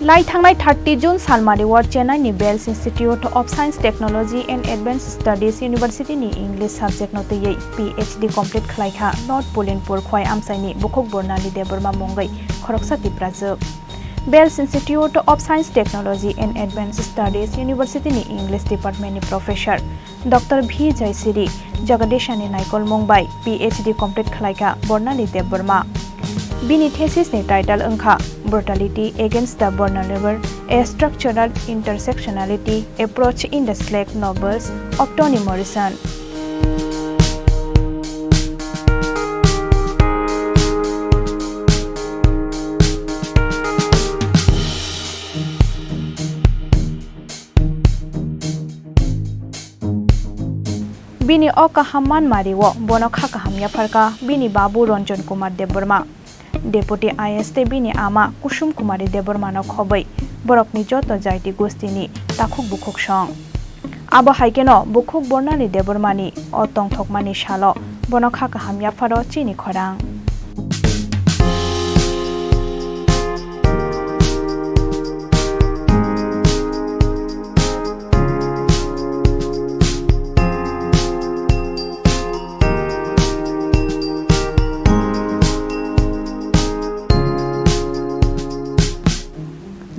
लाई थांनाय 30 जून सालमारिवार चेन्नाईनि Vels institute of science technology and advance studies यूनिवर्सिटीनि इंग्लिश सब्जेक्ट नोटयै PhD कमप्लीट खालायखा नॉर्थ पोलिनपुर खय आमसाइनि बुखक बरनाली देबरमा मंगै खरकसा तिप्राजो Vels institute of science technology and advance studies यूनिवर्सिटीनि इंग्लिश डिपार्टमेंटनि प्रोफेसर डॉक्टर V जयसिरी जगदीशानि नायकल मंगबाय PhD कमप्लीट खालायखा बरनाली देबरमा बिनि थेसिसनि टाइटल ओंखा Brutality Against the Vulnerable, a Structural Intersectionality Approach in the Slack Novels of Toni Morrison. Bini o kahaman mariwo bono khakahamya farka bini babu Ranjan Kumar Deborma. Deputy IS bini ama Kusum Kumari Debormano khobai borokni joto jaiti gostini takhuk bukhuk song abo haikeno bukhuk bornali Debormani o tongthokmani shalo bono khakahamya faro Chini Khorang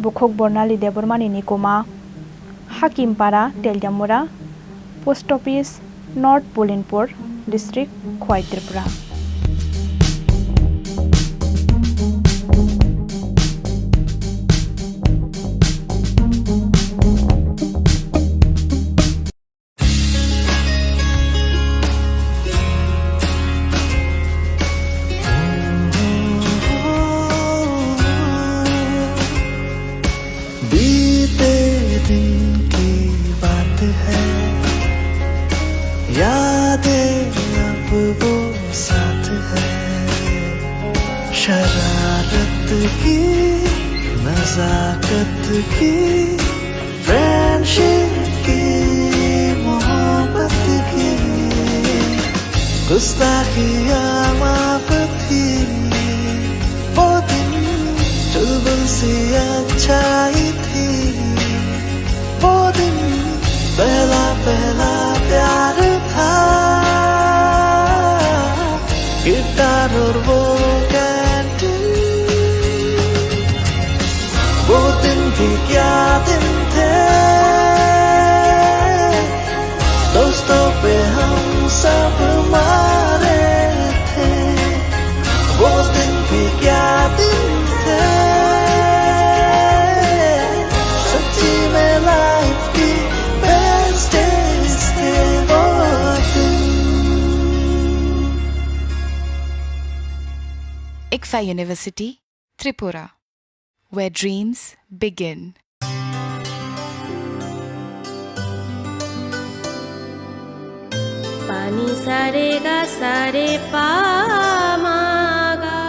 बुखक बरनाली देबरमानी निकोमा Hakimpara Teliamura post office north Polinpur district खय त्रिपुरा यादें अब वो साथ है शरारत की नजाकत की फ्रेंडशिप की मोहब्बत की गुस्ताखियाँ माफ थी वो दिन चुलबुल सी अच्छाई थी वो दिन पहला पहला प्यार था गिटार और वो कैंटीन वो दिन भी क्या दिन थे दोस्तों पे हम सब मारे थे वो दिन भी क्या दिन थे सच्ची में लाइफ की बेस्ट डेज थे वो दिन ICFA University, Tripura, where dreams begin. पानी सारे गा सारे पा मागा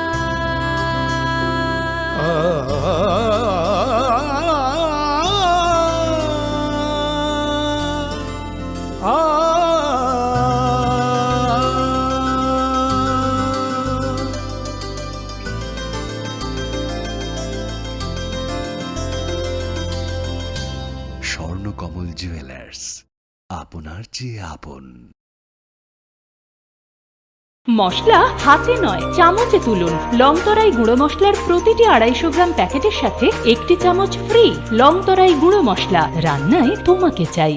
স্বর্ণকমল জুয়েলার্স আপনার চেয়ে আপন মশলা হাতে নয় চামচে তুলুন লংতরাই গুঁড়ো মশলার প্রতিটি 250 গ্রাম প্যাকেটের সাথে একটি চামচ ফ্রি লংতরাই গুঁড়ো মশলা রান্নায় তোমাকে চাই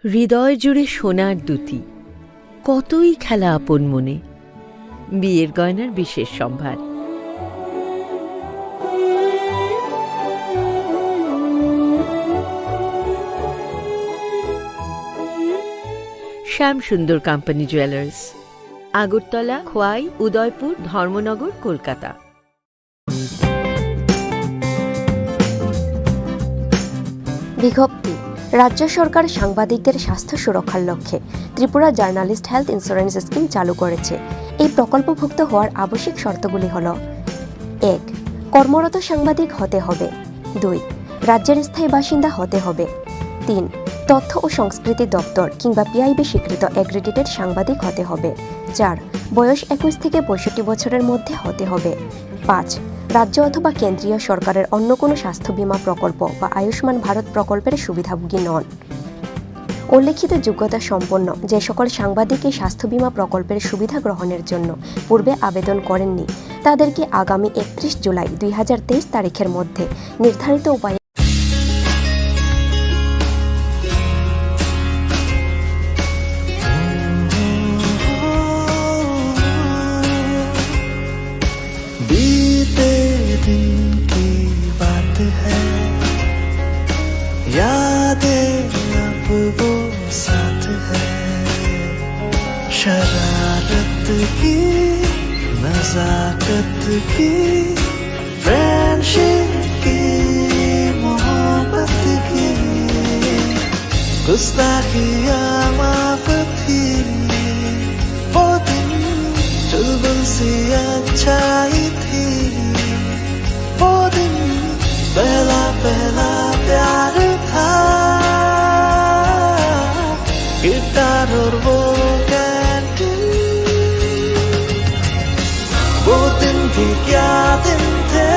হৃদয় জুড়ে সোনার দুটি কতই খেলা আপন মনে বিয়ের গয়নার বিশেষ সম্ভার শ্যাম সুন্দর কোম্পানি জুয়েলার্স আগরতলা খোয়াই উদয়পুর ধর্মনগর কলকাতা বিজ্ঞপ্তি রাজ্য সরকার সাংবাদিকদের স্বাস্থ্য সুরক্ষার লক্ষ্যে Tripura journalist health insurance scheme চালু করেছে এই প্রকল্পভুক্ত হওয়ার আবশ্যিক শর্তগুলি হল 1. কর্মরত সাংবাদিক হতে হবে 2. রাজ্যের স্থায়ী বাসিন্দা হতে হবে 3. তথ্য ও সংস্কৃতি দপ্তর কিংবা PIB স্বীকৃত অ্যাক্রেডিটেড সাংবাদিক হতে হবে 4. বয়স 21 থেকে 65 বছরের মধ্যে হতে হবে 5. রাজ্য অথবা কেন্দ্রীয় সরকারের অন্য কোনো স্বাস্থ্য বীমা প্রকল্প বা আয়ুষ্মান ভারত প্রকল্পের সুবিধাভোগী নন। উল্লেখিত যোগ্যতা সম্পন্ন যে সকল সাংবাদিক এই স্বাস্থ্য বীমা প্রকল্পের সুবিধা গ্রহণের জন্য পূর্বে আবেদন করেননি তাদেরকে আগামী 31 জুলাই 2023 তারিখের মধ্যে নির্ধারিত উপায়ে बीते दिन की बात है, यादें अब वो साथ है, शरारत की नजाकत की फ्रेंडशिप की मोहब्बत की गुस्ताखियाँ माफ थी वो दिन चुलबुल सी अच्छाई थी वो दिन पहला पहला प्यार था गिटार और वो कैंटीन वो दिन भी क्या दिन थे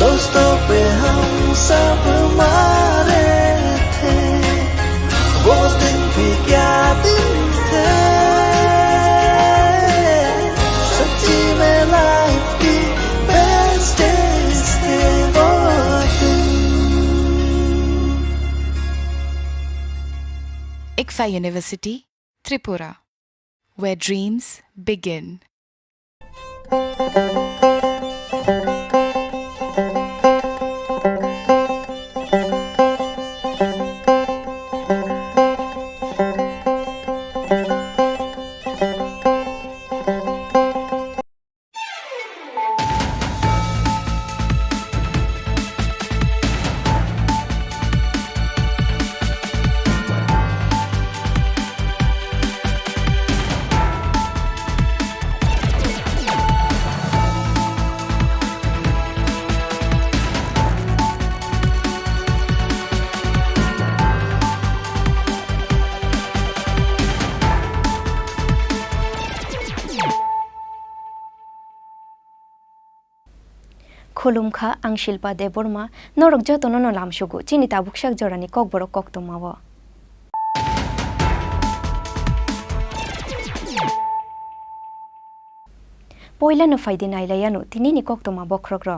दोस्तों पे हम सब मारे थे वो दिन भी क्या दिन थे सच्ची में लाइफ की बेस्ट डेज थे वो दिन। ICFA University, Tripura, where dreams begin. खुलुमखा आं शिल्पा देबरमा नरक जतन लामसुगु चिनि ताबुकसाक जरानि ककबरक कक्तमाव पयला नो फाइदि नाइलायानु तिनिनि कक्तमा बख्रग्र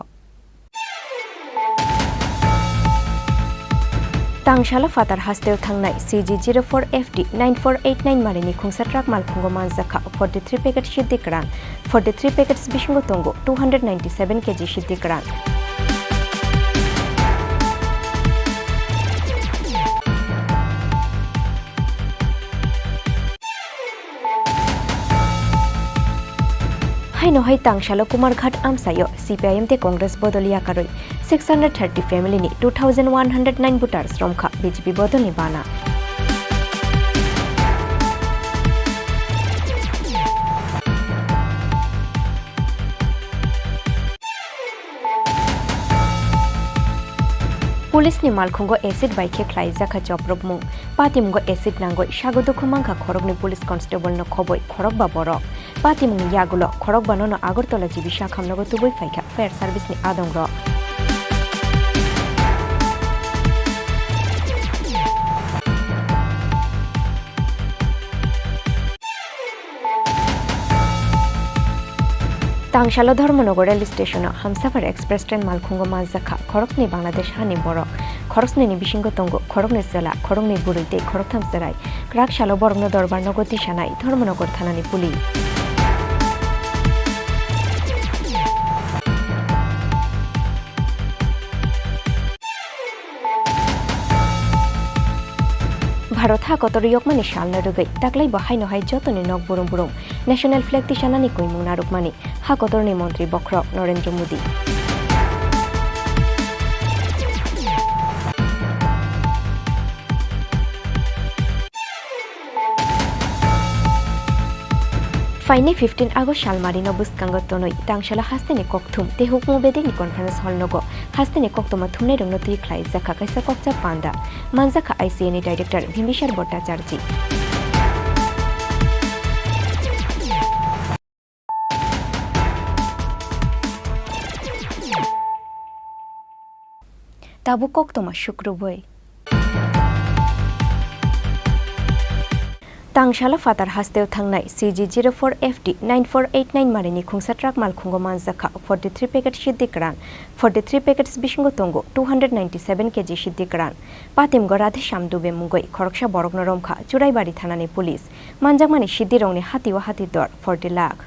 तांशाला फातार हास्तेव थांनाय CG04FD 9489 मारिनि खुंसा ट्राक मालफुंगो मानजाखा 43 पैकेट सिद्दिकरान 43 पैकेट्स बिसिंगो तंगो 297 kg सिद्दिकरान हाय नहाय तांशालो कुमारघाट आमसायो CPIM ते कांग्रेस बदलिया करoi 630 family ni 2109 voters romkha BJP bodolni bana police नि मालखुंगो एसिड बाइके ख्लाइ जाखा चप्रबमु पातिमुंगो एसिड नांगoi सागोदो खुमांखा खरगनि पुलिस कन्स्टेबल न खबoi खरग बा बरक पातिमुंग यागुलो खरग बाननो आगरतला जिबि शाखामनगो तुबै फाइखा फायर सार्भिस नि आदंग्र तांशालो Dharmanagar rail station Humsafar express train मालखुंगो मानजाखा खरगनि बांलादेश हानि बरक खरगनि बिसिंगो तंगो खरगनि जेला खरगनि बुरैते खरग थामसेराय क्राकशालो बरगनो दरबार नगर दिशानाय धर्मनगर थानानि पुलिस भारत हा कतरियकमानि सालनो रुगै ताक्लाइ बाहायनो हाय जतनि नक बुरुम बुरुम नेशनल फ्लैग तिशानानि कुइमुं नारुकमानि हा कतरनि मन्त्री बख्र नरेंद्र मोदी फाइने 15 आगस्ट सालमारिनो बुस्कांगो तनoi तांशाला हास्तेनि कक्थुम ते हुकमु बेदिनि कन्फरेन्स हल नगो हास्तेनि कक्तमा थुमने रंगनो तुइ ख्लाइ जाखा कैसा कक्चा पांदा मानजाखा ICNI director Bimbisar Bhattacharya Tabukok Toma Shukruboy. Tangshala Fatar Hasteo Tangnai CG04FD 9489 Marini Kungsatrak Malkungo Manzaka 43 packets Shidikran 43 packets Bishingo Tongo 297 kg Shidikran Patim Goradhe Shamdube Mungoi Koroksha Borognoromka Churai Bari Thanani Police Manjamani Shidirongni Hati wa Hati Dor 40 lakh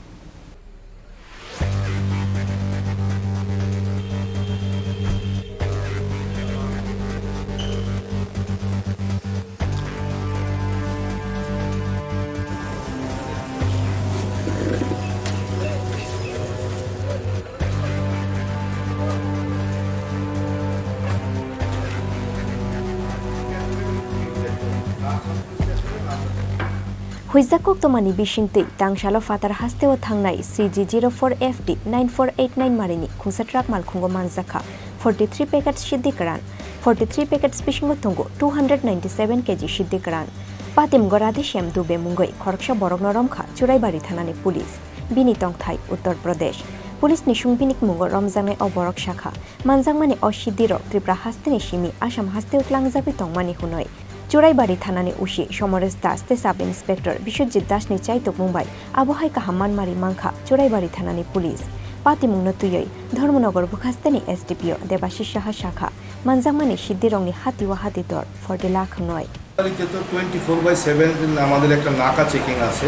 Huizakok Tomani Bishinte, Tangshala Fatar Hasteo Tangnai, CG04FD 9489 Marini, Kungsatrak Malkungo Manzaka, 43 packets Shidikran, 43 packets Bishingo Tongo, 297 kg Shidikran, Patim Goradhe Shamdube Mungoi, Koroksha Borognoromka, Churai Bari Thanani Police, Bini Tongthai, Uttar Pradesh. Police Nishung Binik Mungo Romzame o Borok Shakha, Manjangmani o Shidiro, Tripura Hasteni Shimi, Asham Hasteo Tlangzabi Tongmani Hunoi. Churai Bari Thanani Ushi, Shomores Das, the Sub Inspector, Bishojit Dashni Chaitok Mumbai, Abohai Kahaman Mari Manka, Churai Bari Thanani Police, Pati Mungnotuyoi, Dharmonogor Bukhastani SDPO, Debashish Shaha Shakha, Manjangmani Shidirongni Hati wa Hati Dor, 40 lakh Noi. 24/7 আমাদের একটা নাকা checking আছে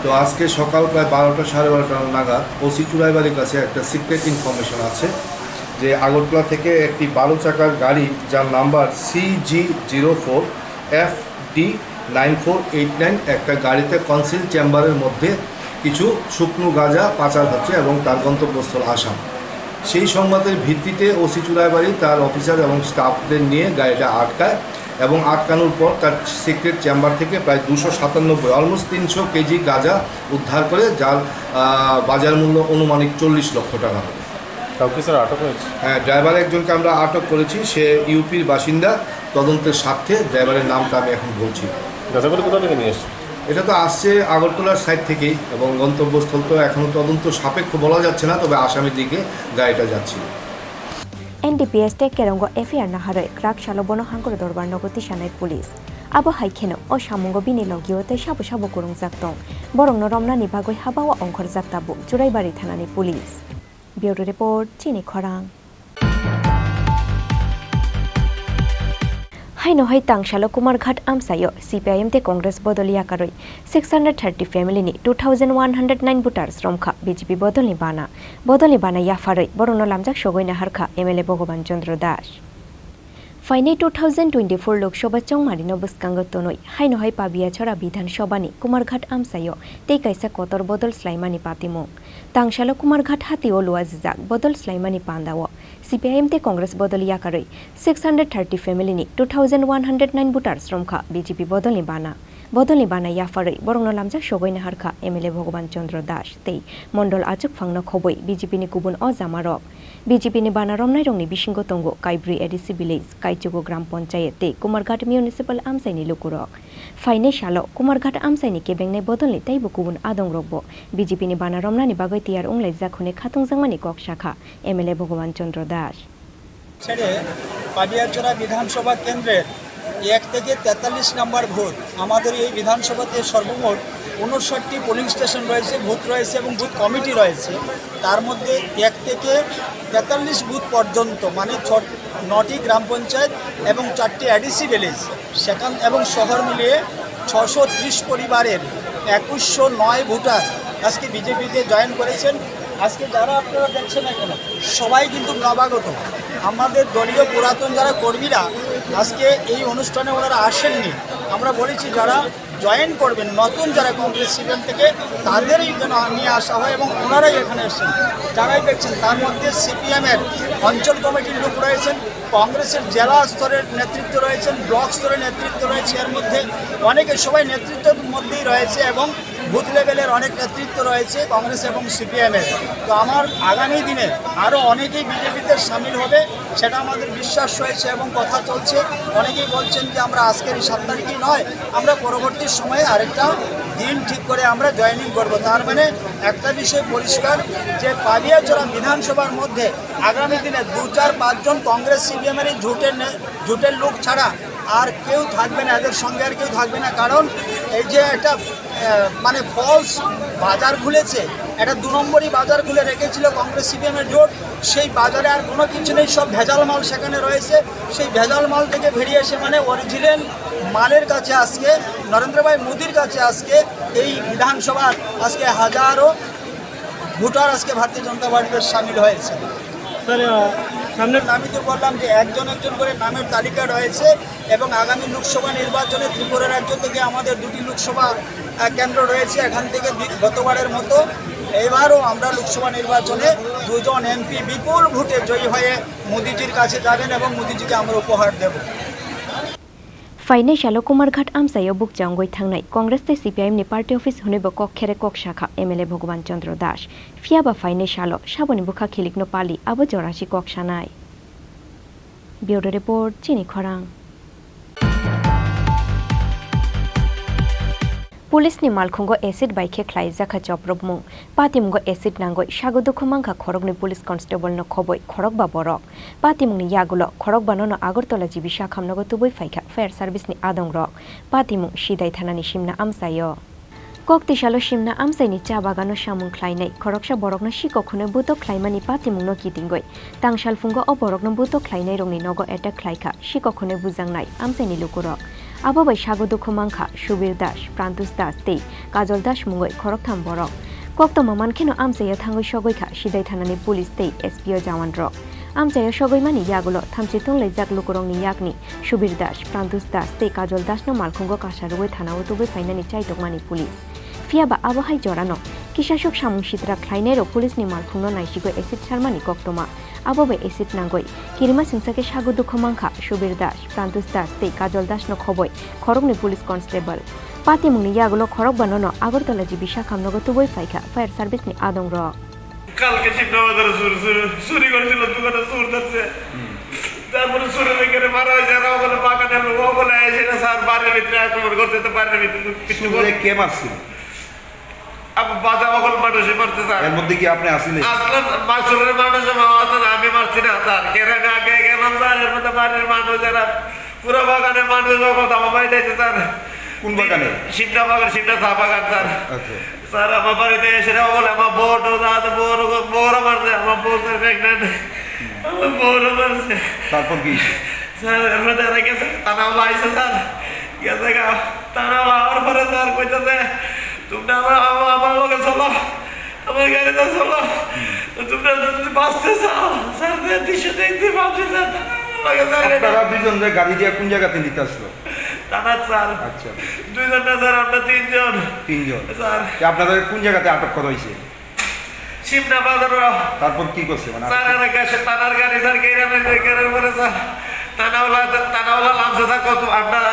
তো আজকে সকাল প্রায় 12টা 12:30 নাগাদ OC চুরাইবাড়ির কাছে একটা সিক্রেট ইনফরমেশন আছে যে আগরতলা থেকে একটি 12 চাকার গাড়ি যার নাম্বার CG04FD 9489 একটা গাড়িতে কনসিল চেম্বারের মধ্যে কিছু শুকনো গাঁজা পাচার হচ্ছে এবং তার গন্তব্যস্থল আসাম সেই সংবাদের ভিত্তিতে ওসি চুরাইবাড়ি তার অফিসার এবং স্টাফদের নিয়ে গাড়িটা আটকায় এবং আটকানোর পর তার সিক্রেট চেম্বার থেকে প্রায় 297 অলমোস্ট 300 কেজি গাঁজা উদ্ধার করে যার বাজার মূল্য অনুমানিক 40 লক্ষ টাকা হবে। কাউকে স্যার আটক হয়েছে? হ্যাঁ, ড্রাইভার একজনকে আমরা আটক করেছি, সে ইউপির বাসিন্দা। তদন্তের স্বার্থে ড্রাইভারের নামটা আমি এখন বলছি। গাঁজাগুলো কোথা থেকে নিয়ে এসছে? এটা তো আসছে আগরতলার সাইড থেকেই এবং গন্তব্যস্থল তো এখনও তদন্ত সাপেক্ষ বলা যাচ্ছে না, তবে আসামের দিকে গাড়িটা যাচ্ছিল। NDPS তে কেরঙ্গ FIR নাহারে ক্রাক শালবন হাঙ্গর দরবার নগতি সানাই পুলিশ আবো হাইখেনো ও সামঙ্গ বিনি লগিওতে সাবো সাবো করং জাকতং বরং নরমনা নিভাগই হাবাওয়া অংখর জাকতাবু Churaibari থানানি police. Bureau report Chini খরাং। Hainohai Tangshalo Kumarghat Amsayo, CPIM te Congress Bodolia Karoi, 630 family ni 2109 voters Romkha, BJP Bodoli Bana Yafarai, Borono Lamjak Shogoina Harka, MLA Bogoban Chandra Dash. Fainai 2024 Lok Sabha Chong Marino Buskango Tonoi, Hainohai Pabia Chora Bidhan Shobani, Kumarghat Amsayo, te Kaisa Kotor Bodol Slaimani Patimo. Tangshalo Kumarghat Hati Olu Azizak, Bodol Slaimani Pandawo. CPIM te Congress Bodolia Karoi, 630 family ni 2109 voters Romkha, BJP Bodoli Bana Yafarai, Borono Lamjak Shogoina Harka, MLA Bogoban Chandra Dash, Tei, Mondol Achuk Fangno Khoboi, BJP ni Kubun o Zamarok. BJP ni Bana Romnai Rongni Bishingo Tongo, Kaibri Edisi Village, Kaichugo Gram Panchayat te Kumarghat Municipal Amsai ni Lukurok. Faine Shalo, Kumarghat Amsai ni Kebeng ni Bodoli Tei Bukubun Adong Rogbo, BJP ni Bana Romna ni Bagoi Tiar Unglai Zakhune Khatung Zangmani Kok Shakha, MLA Bogoban Chandra Dash. ছেড়ে পাবিয়াচড়া বিধানসভা কেন্দ্রের 1 থেকে 43 নম্বর vote আমাদের এই বিধানসভাতে সর্বমোট 59টি polling station রয়েছে, booth রয়েছে এবং বুথ কমিটি রয়েছে। তার মধ্যে 1 থেকে 43 বুথ পর্যন্ত মানে 9টি গ্রাম পঞ্চায়েত এবং 4টি এডিসি ভিলেজ সেখান এবং শহর মিলিয়ে 630 পরিবারের 2109 ভোটার আজকে বিজেপিতে জয়েন করেছেন। আজকে যারা আপনারা দেখছেন এখানে সবাই কিন্তু নবাগত, আমাদের দলীয় পুরাতন যারা কর্মীরা আজকে এই অনুষ্ঠানে ওনারা আসেননি। আমরা বলেছি যারা জয়েন করবেন নতুন যারা কংগ্রেস সিপিএম থেকে তাদেরই যেন নিয়ে আসা হয় এবং ওনারাই এখানে এসেছেন। যারাই দেখছেন তার মধ্যে সিপিএমের অঞ্চল কমিটির লোক রয়েছেন, কংগ্রেসের জেলা স্তরের নেতৃত্ব রয়েছেন, ব্লক স্তরের নেতৃত্ব রয়েছে, এর মধ্যে অনেকে সবাই নেতৃত্বের মধ্যেই রয়েছে এবং বুথ লেভেলের অনেক নেতৃত্ব রয়েছে কংগ্রেস এবং সিপিএমের। তো আমার আগামী দিনে আরও অনেকেই বিজেপিতে সামিল হবে সেটা আমাদের বিশ্বাস রয়েছে এবং কথা চলছে। অনেকেই বলছেন যে আমরা আজকের এই 7 তারিখই নয়, আমরা পরবর্তী সময়ে আরেকটা দিন ঠিক করে আমরা জয়েনিং করব। তার মানে একটা বিষয় পরিষ্কার যে পাবিয়াচড়া বিধানসভার মধ্যে আগামী দিনে 2-4-5 জন কংগ্রেস সিপিএমের এই জোটের লোক ছাড়া আর কেউ থাকবে না, এদের সঙ্গে আর কেউ থাকবে না। কারণ এই যে একটা মানে ফলস বাজার খুলেছে, একটা 2 নম্বরই বাজার খুলে রেখেছিল কংগ্রেস সিপিএমের জোট, সেই বাজারে আর কোনো কিছু নেই, সব ভেজাল মাল সেখানে রয়েছে। সেই ভেজাল মাল থেকে বেরিয়ে এসে মানে অরিজিনাল মালের কাছে আজকে নরেন্দ্র ভাই মোদির কাছে আজকে এই বিধানসভার আজকে হাজারো ভোটার আজকে ভারতীয় জনতা পার্টিতে সামিল হয়েছে। সামনে আমি তো বললাম যে একজন করে নামের তালিকা রয়েছে এবং আগামী লোকসভা নির্বাচনে ত্রিপুরা রাজ্য থেকে আমাদের 2টি লোকসভা কেন্দ্র রয়েছে। এখান থেকে গতবারের মতো এবারও আমরা লোকসভা নির্বাচনে 2 জন এমপি বিপুল ভোটে জয়ী হয়ে মোদিজির কাছে যাবেন এবং মোদিজিকে আমরা উপহার দেব। फाइनाय शालो कुमारघाट आमसायाव बुकजांगय थांनाय कांग्रेस ते सीपीआईएम नि पार्टी अफिस हुनेबो कखेरे कक शाखा एमएलए भगवान चंद्र दास फियाबा फाइनाय शालो साबनि बुखा खिलिकनो पाली आबो जरासि कक सानाय ब्यूरो रिपोर्ट चिनी खरां। पुलिसनि मालखुंगो एसिड बाइके ख्लाइजाखा जब्रबमुं पातिमुंगो एसिड नांगय सागो दुखु मांखा खरगनि पुलिस कन्स्टेबल न खबय खरग बा बरक पातिमुंनि यागुलो खरग बानो आगरतला जिबिसा खामनगो तुबै फाइखा फायार सार्भिसनि आदंरक पातिमुं सिदाय थानानि सिमना आमसायो कक्तिशालो सिमना आमसाइनि चा बागानो सामुं ख्लाइनाय खरगसा बरकनो सिकखौनो बुतो ख्लाइमानि पातिमुंनो कितिंगय तांसाल फुंगो अ बरकनो बुतो ख्लाइनाय रंनि नगो एटाक ख्लाइखा सिकखौनो बुजांनाय आमसाइनि लुकुरक आबाबाय सागो दुखु मांखा सुबीर दास प्रान्तुस दास ते काजल दास मुंगय खरगथाम बरक कक्तमा मानखेनो आमसाया थांगय सगयखा सिदाय थानानि पुलिस ते एसपीओ जवान रक आमसाया सगयमानि यागुलो थामचितुं लैजाक लुकुरंनि यागनि सुबीर दास प्रान्तुस दास ते काजल दासनो मालखुंगो कासारुगय थानाव तुबै फाइनानि चाइतकमानि पुलिस फियाबा आबहाय जरानो किसासक सामुं सित्रा ख्लाइनायरो पुलिसनि मालखुंनो नायसिगो एसिड सारमानि कक्तमा आबाबाय एसिड नांगय किरिमा सिंसाके सागो दुखु मांखा सुबीर दास प्रान्तुस दास ते काजल दासनो खबय खरगनि police constable पातिमुंनि यागुलो Kharag बाननो Agartala जिबिसा खामनगो तुबै फाइखा fire सार्भिसनि आदंरक কালকে শিবনগর চুরি করেছিল দোকানে চোর ধরছে তারপরে চুরি লেগে মারা হয়েছে আর ওখানে বাগানের লোক ওখানে এসে স্যার বাড়ির ভিতরে আক্রমণ করছে তো বাড়ির ভিতরে কে মারছিল বাজা ওখানে মানুষে মারছে স্যার এর মধ্যে কি আপনি আসলেন আসলাম মাসুরের মানুষ আমি মারছি না স্যার কেরামে আগে গেলাম স্যার এর মধ্যে বাড়ির মানুষ যারা পুরো বাগানের মানুষ কথা আমার দিয়েছে স্যার কোন বাগানে শিবনা বাগান শিবনা চা বাগান স্যার স্যার আমার বাড়িতে এসে বলে আমার বউর মারছে আমার বউ স্যার প্রেগনেন্ট আমার বউর মারছে তারপর কি স্যার এর মধ্যে গেছে তানাওলা আইসে স্যার গেছে গা তানাওলা আমার পরে স্যার কইতেছে তোমরা আমার লোকে চলো আমার গাড়িতে চলো তোমরা যদি বাঁচতে চাও স্যার দৃশ্য দেখতে পাচ্ছি স্যার আপনারা দুজন গাড়ি দিয়ে কোন জায়গাতে নিতে আসলো টানা স্যার আচ্ছা দুইজন না স্যার আমরা তিনজন স্যার আপনাদের কোন জায়গাতে আটক করা হয়েছে শিবনা বাজার তারপর কি করছে মানে স্যার কাছে টানার গাড়ি স্যার কেরামে কেরার পরে স্যার টানাওয়ালা লামছে স্যার কত আপনার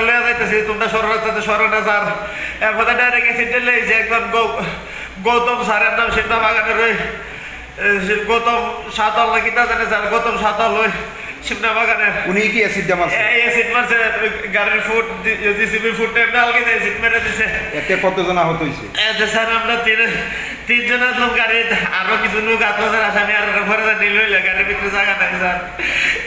লয়ে যাইতেছি তোমরা সরাতে সরে না স্যার এরপরে ডাইরেক্ট এসিডে লেগেছে একজন গৌতম স্যারের নাম শিবনা বাগানের ওই গৌতম সাতল নাকি তা জানে স্যার গৌতম সাতল ওই শিবনা বাগানের উনি কি অ্যাসিড মারছে অ্যাসিড মারছে গাড়ির ফুট জিসিবি ফুট ডালকে অ্যাসিড মেরে দিছে এতে কতজন আহত হয়েছে এতে স্যার আমরা তিনজন আসলাম গাড়ি আরো কিছু লোক আত্মসার আসামি আর ঘরে নিল গাড়ির ভিতরে জায়গা নাই স্যার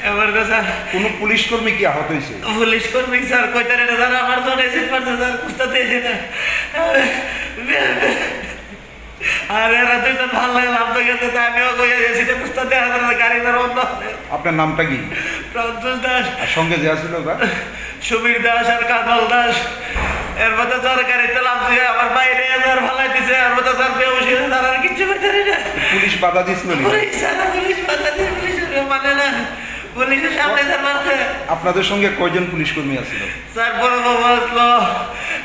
এবার তো স্যার কোন পুলিশ কর্মী কি আহত হয়েছে পুলিশ কর্মী স্যার কইতারে না স্যার আমার তো অ্যাসিড মারছে স্যার বুঝতে এসে না আর এরা দুইজন ভালো লাগলো আপনার কাছে আমিও কই অ্যাসিডে বুঝতে গাড়ি ধর অন্য আপনার নামটা কি প্রান্তোষ দাস আর সঙ্গে যে ছিল সুবীর দাস আর কাজল দাস এর মধ্যে স্যার গাড়িতে লাভছে আমার বাইরে এবার ভালাই দিছে এর মধ্যে স্যার বেউসি স্যার আর কিচ্ছু করতে না পুলিশ বাধা দিছিল পুলিশ বাধা দিয়ে পুলিশ মানে না পুলিশের সামনে স্যার মারছে আপনাদের সঙ্গে কয়জন পুলিশ কর্মী আছিল স্যার বড় বাবা আসলো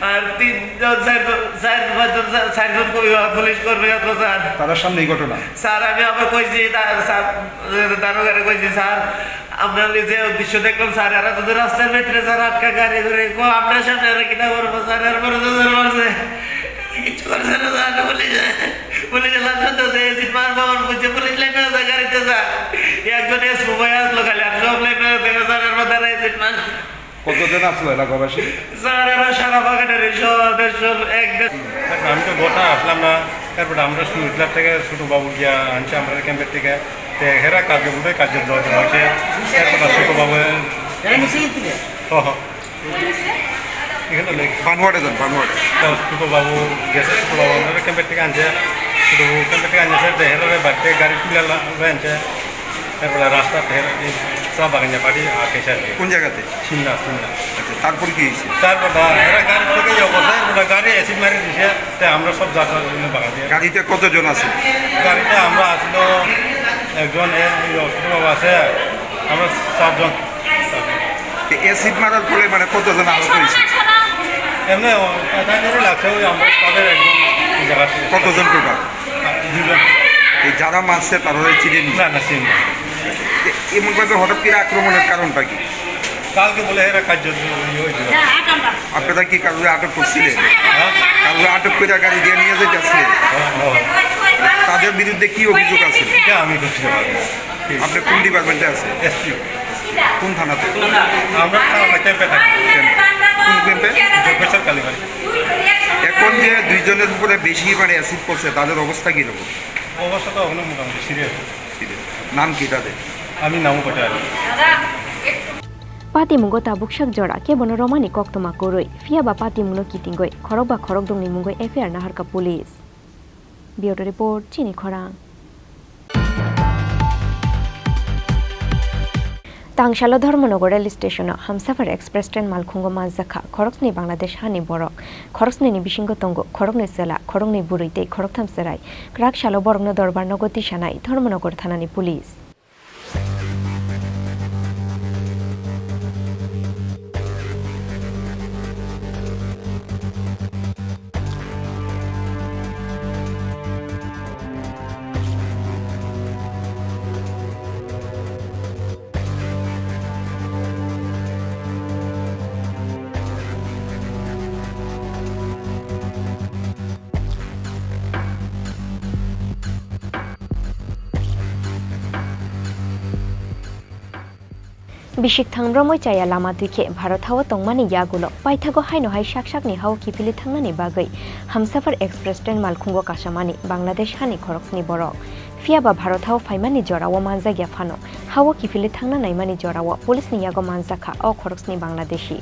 আর তিনজন চারজন পুলিশ কর্মী আসলো স্যার তাদের সামনে এই ঘটনা স্যার আমি আবার কইছি দারোগারে কইছি স্যার আপনার যে দৃশ্য দেখলাম স্যার এরা যদি রাস্তার ভিতরে স্যার আটকা গাড়ি ধরে আপনার সামনে আর কিনা করবো স্যার এরপরে তো মারছে কিছু করছে না স্যার পুলিশে লাশ করতেছে এসিড মার বাবার বুঝছে পুলিশ লাইন গাড়িতে স্যার একজন এস মোবাইল আসলো খালি আর সব লাইন থেকে স্যার এর মধ্যে এসিড মার কতজন আসলো এলাকাবাসী? স্যার এরা সারা বাগানের আমি তো গোটা আসলাম না, তারপরে আমরা সুইটলার থেকে ছোটো বাবু গিয়া আনছি আমরা ক্যাম্পের থেকে হেরা কাজে বলতে কাজের জয় হয়েছে। তারপর ছোটো বাবু এখানে বানওয়ার্ডে যান, বানওয়ার্ডে ছোটো বাবু গেছে, ছোটো বাবু আমাদের ক্যাম্পের থেকে আনছে, ছোটো বাবু ক্যাম্পের থেকে আনছে হেরারে বাড়িতে গাড়ি তুলে আনছে। তারপরে রাস্তা চা বাগান পাটি আঁকেছে। কোন জায়গাতে? সিমলা সিমলা। আচ্ছা, তারপর কি হয়েছে? তারপর এরা গাড়ি থেকে অবস্থায় গাড়ি অ্যাসিড মারি দিছে, তাই আমরা সব যাত্রার জন্য বাগান দিয়ে। গাড়িতে কতজন আছে? গাড়িতে আমরা আসলো একজন ছোটো বাবু আছে, আমরা 4 জন। অ্যাসিড মারার ফলে মানে কতজন আহত হয়েছে? এমনি লাগছে ওই আমরা তাদের একজন জায়গা। কতজন টোটাল? 2 জন। এই যারা মারছে তারা চিনে নি? না না চিনি। এমনভাবে হঠাৎ করে আক্রমণের কারণটা কি? কালকে বলে এরা কার্য হয়েছিল। আপনারা কি কারোর আটক করছিলেন? কারোর আটক করে গাড়ি দিয়ে নিয়ে যেতেছে? তাদের বিরুদ্ধে কি অভিযোগ আছে? আমি করতে পারবো। আপনি কোন ডিপার্টমেন্টে আছে? এসপি। কোন থানাতে? আমরা ক্যাম্পে থাকি। কোন ক্যাম্পে? যোগেশ্বর কালীবাড়ি। এখন যে 2 জনের উপরে বেশি মানে অ্যাসিড পড়ছে তাদের অবস্থা কীরকম? অবস্থা তো অনেক মোটামুটি সিরিয়াস। নাম কি তাদের? আমি নামও করতে পারি। পাতি মুঙ্গ তাবুকসাক জরা কেবন রমানি কক্তমা করই ফিয়া বা পাতি মুনো কিটিংগই খরক বা খরক দংনি মুঙ্গই এফআইআর নাহারকা police. Bureau report Chini Khorang. তাংশালো Dharmanagar rail station Humsafar express train মালখুঙ্গ মাজজাখা খরকসনি বাংলাদেশ হানি বরক খরকসনি বিশিঙ্গতঙ্গ খরকনি সেলা খরকনি বুড়ইতে খরক থামসেরাই ক্রাকশালো বরগ্ন দরবার নগতি সানাই ধর্মনগর থানানি পুলিশ। বিশিক থাংব্রমই চাইয়া লামা দুইखे भारत हाव तंगमानि यागुलो पाइथागो हाइनो हाइ साकसाकनि हाव किफिलि थांनानि बागै हामसाफार एक्सप्रेस ट्रेन मालखुंगो कासामानि बांलादेश हानि खरकनि बरक फियाबा भारत हाव फाइमानि जराव मानजागिया फानो हाव किफिलि थांना नायमानि जराव पुलिसनि यागो मानजाखा अ खरकनि बांलादेशी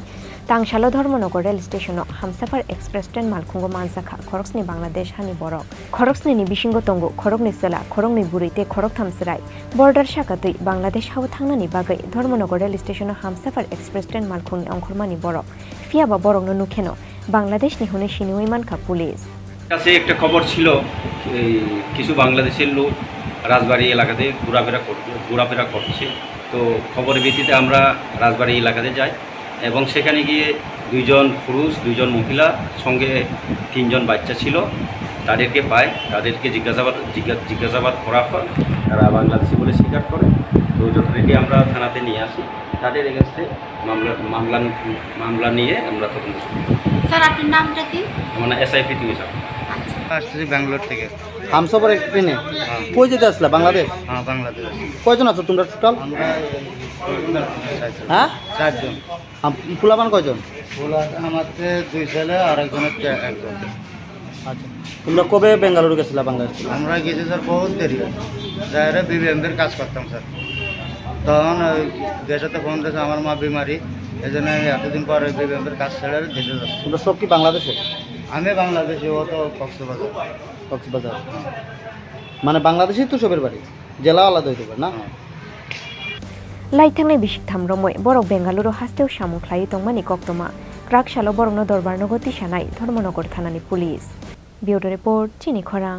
तांशालो Dharmanagar rail station Humsafar express train मालखुंगो मानजाखा खरकनि बांलादेश हानि बरक खरकनि बिशिंगो तंगो खरकनि सेला खरकनि बुरैते खरक थामसराय बर्डार शाखातै बांलादेश हाव थांनानि बागै Dharmanagar rail station Humsafar express train मालखुंगनि अंखरमानि बरक फियाबा बरकनो नुखेनो बांलादेशनि हुने सिनुइ मानखा पुलिस। কাছে একটা খবর ছিল কিছু বাংলাদেশের লোক রাজবাড়ী এলাকাতে ঘোরাফেরা করছে, তো খবরের ভিত্তিতে আমরা রাজবাড়ী এলাকাতে যাই এবং সেখানে গিয়ে 2 জন পুরুষ 2 জন মহিলা সঙ্গে 3 জন বাচ্চা ছিল, তাদেরকে পাই, তাদেরকে জিজ্ঞাসাবাদ করার পর তারা বাংলাদেশি বলে স্বীকার করে, তো যথারীতি আমরা থানাতে নিয়ে আসি, তাদের এগেন্সে মামলা নিয়ে আমরা তদন্ত শুরু করি। স্যার আপনার নামটা কি? আমার নাম এসআইপি তুমি স্যার। আসছি ব্যাঙ্গালোর থেকে। হামসাফার ট্রেনে কই যেতে আসলা? বাংলাদেশ? হ্যাঁ বাংলাদেশ। কয়জন আছো তোমরা টোটাল? হ্যাঁ 4 জন। ফুলাবান কয়জন? ফুলাবান আমাদের 2 ছেলে আর একজনের 1 জন। আচ্ছা, তোমরা কবে বেঙ্গালুরু গেছিলা বাংলাদেশ? আমরা গেছি স্যার বহুত দেরি, যারা বিবিএমদের কাজ করতাম স্যার, তখন দেশেতে ফোন দিয়েছে আমার মা বিমারি, এই জন্য আমি এতদিন পরে বিবিএমদের কাজ ছেড়ে দেশে যাচ্ছি। তোমরা সব কি বাংলাদেশে? আমি বাংলাদেশে, ও তো কক্সবাজার। মানে বাংলাদেশেই তো সবের বাড়ি, জেলা আলাদা হইতে পারে না? लाइथांनाय बिशिक थामरमय बरक बेंगालुरु हास्तेव सामुख्लायै तंमानि कक्तमा क्राकशालो बरकनो दरबार नगति सानाय धर्मनगर थानानि पुलिस। ब्यूरो रिपोर्ट चिनी खरां।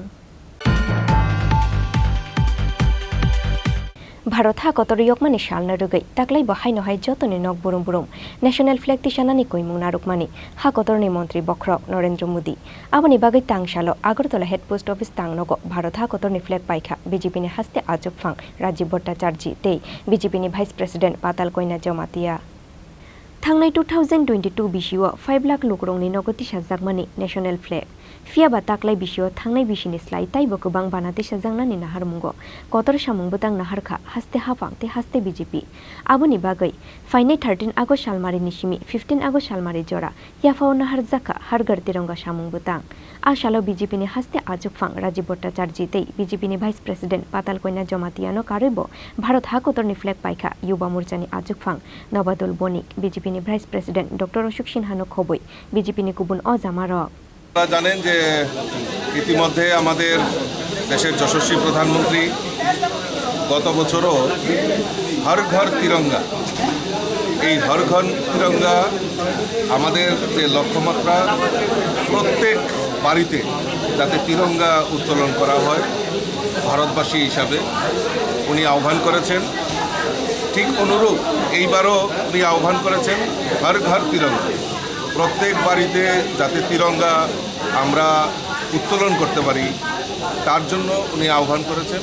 भारत हाकतर यकमानि सालना रुगै ताकलाय बाहायनो हाय जतनि नक बुरुम बुरुम नेशनल फ्लैग तिसानानि कइमुं नारुकमानि हाकतरनि मन्त्री बख्रक नरेंद्र मोदी आबनि बागै तांशालो आगरतला हेड पोस्ट ऑफिस तांगनगो भारत हाकतरनि फ्लैग पाइखा बीजेपीनि हास्ते आजबफां राजीव भट्टाचार्य तै बीजेपीनि भाइस प्रेसिडेंट पाताल कइना जमातिया थांनाय 2022 बिसिओ 5 लाख लुकरंनि नगति साजाकमानि नेशनल फ्लैग फियाबा ताकलाय बिसियो थांनाय बिसिनि स्लाय ताइबो गोबां बानाते साजांनानि नाहार मुंगो कतर सामुं बुतां नाहारखा हास्ते हाफां ते हास्ते बीजेपी आबुनि बागै फाइने 13 आगस्ट सालमारि निसिमी 15 आगस्ट सालमारि जरा याफाव नाहार जाखा हारगर तिरंगा सामुं बुतां आशालो बीजेपी नि हास्ते आजुकफां राजीव भट्टाचार्य तै बीजेपी नि भाइस प्रेसिडेंट पाताल कन्या जमातियानो कारोइबो भारत हाकतरनि फ्लेग पाइखा युवा मोर्चानि आजुकफां नबादुल बनिक बीजेपी नि भाइस प्रेसिडेंट डॉक्टर अशोक सिन्हानो खबै बीजेपी नि गुबुन अजामारक আপনারা জানেন যে ইতিমধ্যে আমাদের দেশের যশস্বী প্রধানমন্ত্রী গত বছরও হর ঘর তিরঙ্গা এই হর ঘর তিরঙ্গা আমাদের যে লক্ষ্যমাত্রা প্রত্যেক বাড়িতে যাতে তিরঙ্গা উত্তোলন করা হয় ভারতবাসী হিসাবে উনি আহ্বান করেছেন ঠিক অনুরূপ এইবারও উনি আহ্বান করেছেন হর ঘর তিরঙ্গা প্রত্যেক বাড়িতে যাতে তিরঙ্গা আমরা উত্তোলন করতে পারি তার জন্য উনি আহ্বান করেছেন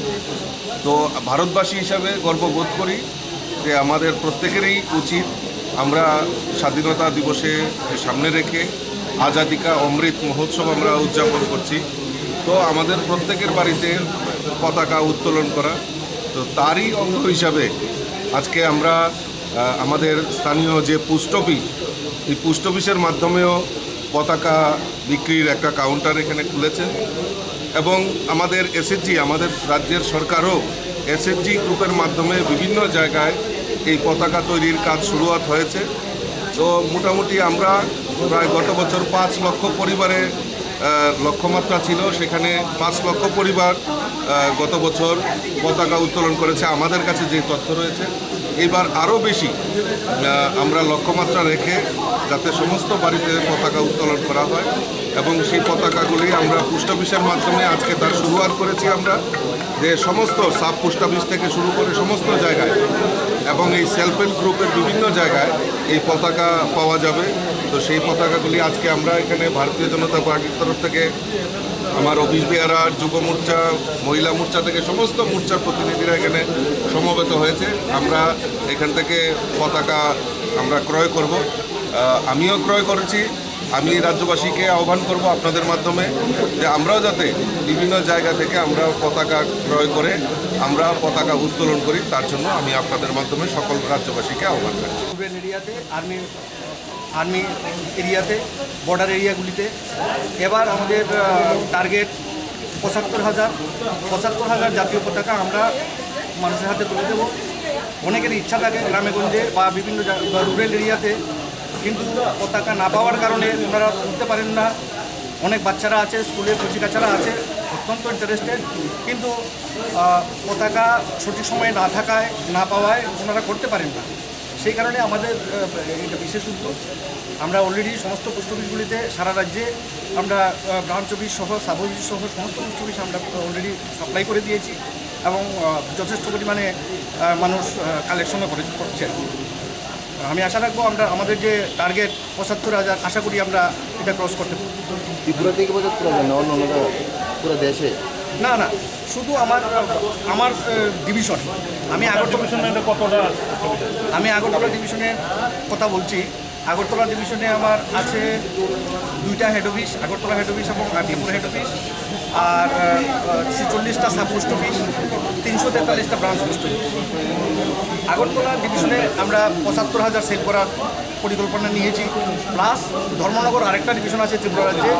তো ভারতবাসী হিসাবে গর্ববোধ করি যে আমাদের প্রত্যেকেরই উচিত আমরা স্বাধীনতা দিবসে সামনে রেখে আজাদি কা অমৃত মহোৎসব আমরা উদযাপন করছি তো আমাদের প্রত্যেকের বাড়িতে পতাকা উত্তোলন করা তো তারই অঙ্গ হিসাবে আজকে আমরা আমাদের স্থানীয় যে পোস্ট অফিস এই পোস্ট অফিসের মাধ্যমেও পতাকা বিক্রির একটা কাউন্টার এখানে খুলেছেন এবং আমাদের এসএসজি আমাদের রাজ্যের সরকারও এসএসজি গ্রুপের মাধ্যমে বিভিন্ন জায়গায় এই পতাকা তৈরির কাজ শুরুয়াত হয়েছে তো মোটামুটি আমরা প্রায় গত বছর 5 লক্ষ পরিবারে লক্ষ্যমাত্রা ছিল সেখানে 5 লক্ষ পরিবার গত বছর পতাকা উত্তোলন করেছে আমাদের কাছে যে তথ্য রয়েছে এবার আরও বেশি আমরা লক্ষ্যমাত্রা রেখে যাতে সমস্ত বাড়িতে পতাকা উত্তোলন করা হয় এবং সেই পতাকাগুলি আমরা পোস্ট অফিসের মাধ্যমে আজকে তার শুরুয়াত করেছি আমরা যে সমস্ত সাব পোস্ট অফিস থেকে শুরু করে সমস্ত জায়গায় এবং এই সেলফ হেল্প গ্রুপের বিভিন্ন জায়গায় এই পতাকা পাওয়া যাবে তো সেই পতাকাগুলি আজকে আমরা এখানে ভারতীয় জনতা পার্টির তরফ থেকে আমার অফিস বিহারার যুব মোর্চা মহিলা মোর্চা থেকে সমস্ত মোর্চার প্রতিনিধিরা এখানে সমবেত হয়েছে আমরা এখান থেকে পতাকা আমরা ক্রয় করব আমিও ক্রয় করেছি আমি রাজ্যবাসীকে আহ্বান করব আপনাদের মাধ্যমে যে আমরাও যাতে বিভিন্ন জায়গা থেকে আমরা পতাকা ক্রয় করে আমরা পতাকা উত্তোলন করি তার জন্য আমি আপনাদের মাধ্যমে সকল রাজ্যবাসীকে আহ্বান করি এরিয়াতে আর্মি এরিয়াতে বর্ডার এরিয়াগুলিতে এবার আমাদের টার্গেট ৭৫,০০০ জাতীয় পতাকা আমরা মানুষের হাতে তুলে দেবো অনেকের ইচ্ছা থাকে গ্রামে গঞ্জে বা বিভিন্ন রুরাল এরিয়াতে কিন্তু পতাকা না পাওয়ার কারণে ওনারা তুলতে পারেন না অনেক বাচ্চারা আছে স্কুলে কচিকাচারা আছে অত্যন্ত ইন্টারেস্টেড কিন্তু পতাকা সঠিক সময়ে না থাকায় না পাওয়ায় ওনারা করতে পারেন না সেই কারণে আমাদের এটা বিশেষ উদ্যোগ আমরা অলরেডি সমস্ত পোস্ট অফিসগুলিতে সারা রাজ্যে আমরা ব্রাঞ্চ অফিস সহ সাব অফিস সহ সমস্ত পোস্ট অফিস আমরা অলরেডি সাপ্লাই করে দিয়েছি এবং যথেষ্ট পরিমাণে মানুষ কালেকশনও করছে আমি আশা রাখবো আমরা আমাদের যে টার্গেট ৭৫,০০০ আশা করি আমরা এটা ক্রস করতে পারব ত্রিপুরা থেকে বোঝা অন্য পুরো দেশে না না শুধু আমার ডিভিশন আমি আগরতলা ডিভিশনের কথা বলছি আগরতলা ডিভিশনে আমার আছে 2টা head office Agartala head office এবং ত্রিপুরা হেড অফিস আর 46টা সাব পোস্ট অফিস 343টা ব্রাঞ্চ পোস্ট অফিস আগরতলা ডিভিশনে আমরা ৭৫,০০০ সেল করার পরিকল্পনা নিয়েছি প্লাস ধর্মনগর আরেকটা ডিভিশন আছে ত্রিপুরা রাজ্যে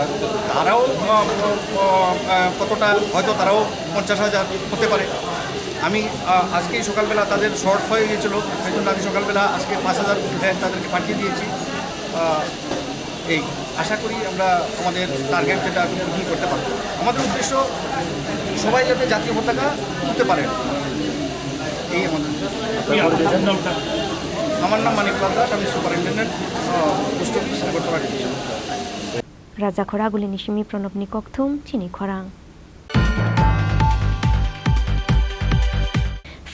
তারাও কতটা হয়তো তারাও ৫০,০০০ হতে পারে আমি আজকেই সকালবেলা তাদের শর্ট হয়ে গিয়েছিল সেই জন্য আমি সকালবেলা আজকে ৫,০০০ ব্যাগ তাদেরকে পাঠিয়ে দিয়েছি এই আশা করি আমরা আমাদের টার্গেট যেটা পূরণ করতে পারব আমাদের উদ্দেশ্য সবাই যাতে জাতীয় পতাকা তুলতে পারে এই আমার নাম মানিকলাল দাস আমি superintendent post office Agartala division রাজা খরাগুলি নিশিমি প্রণব নিককথুম চিনি খরাং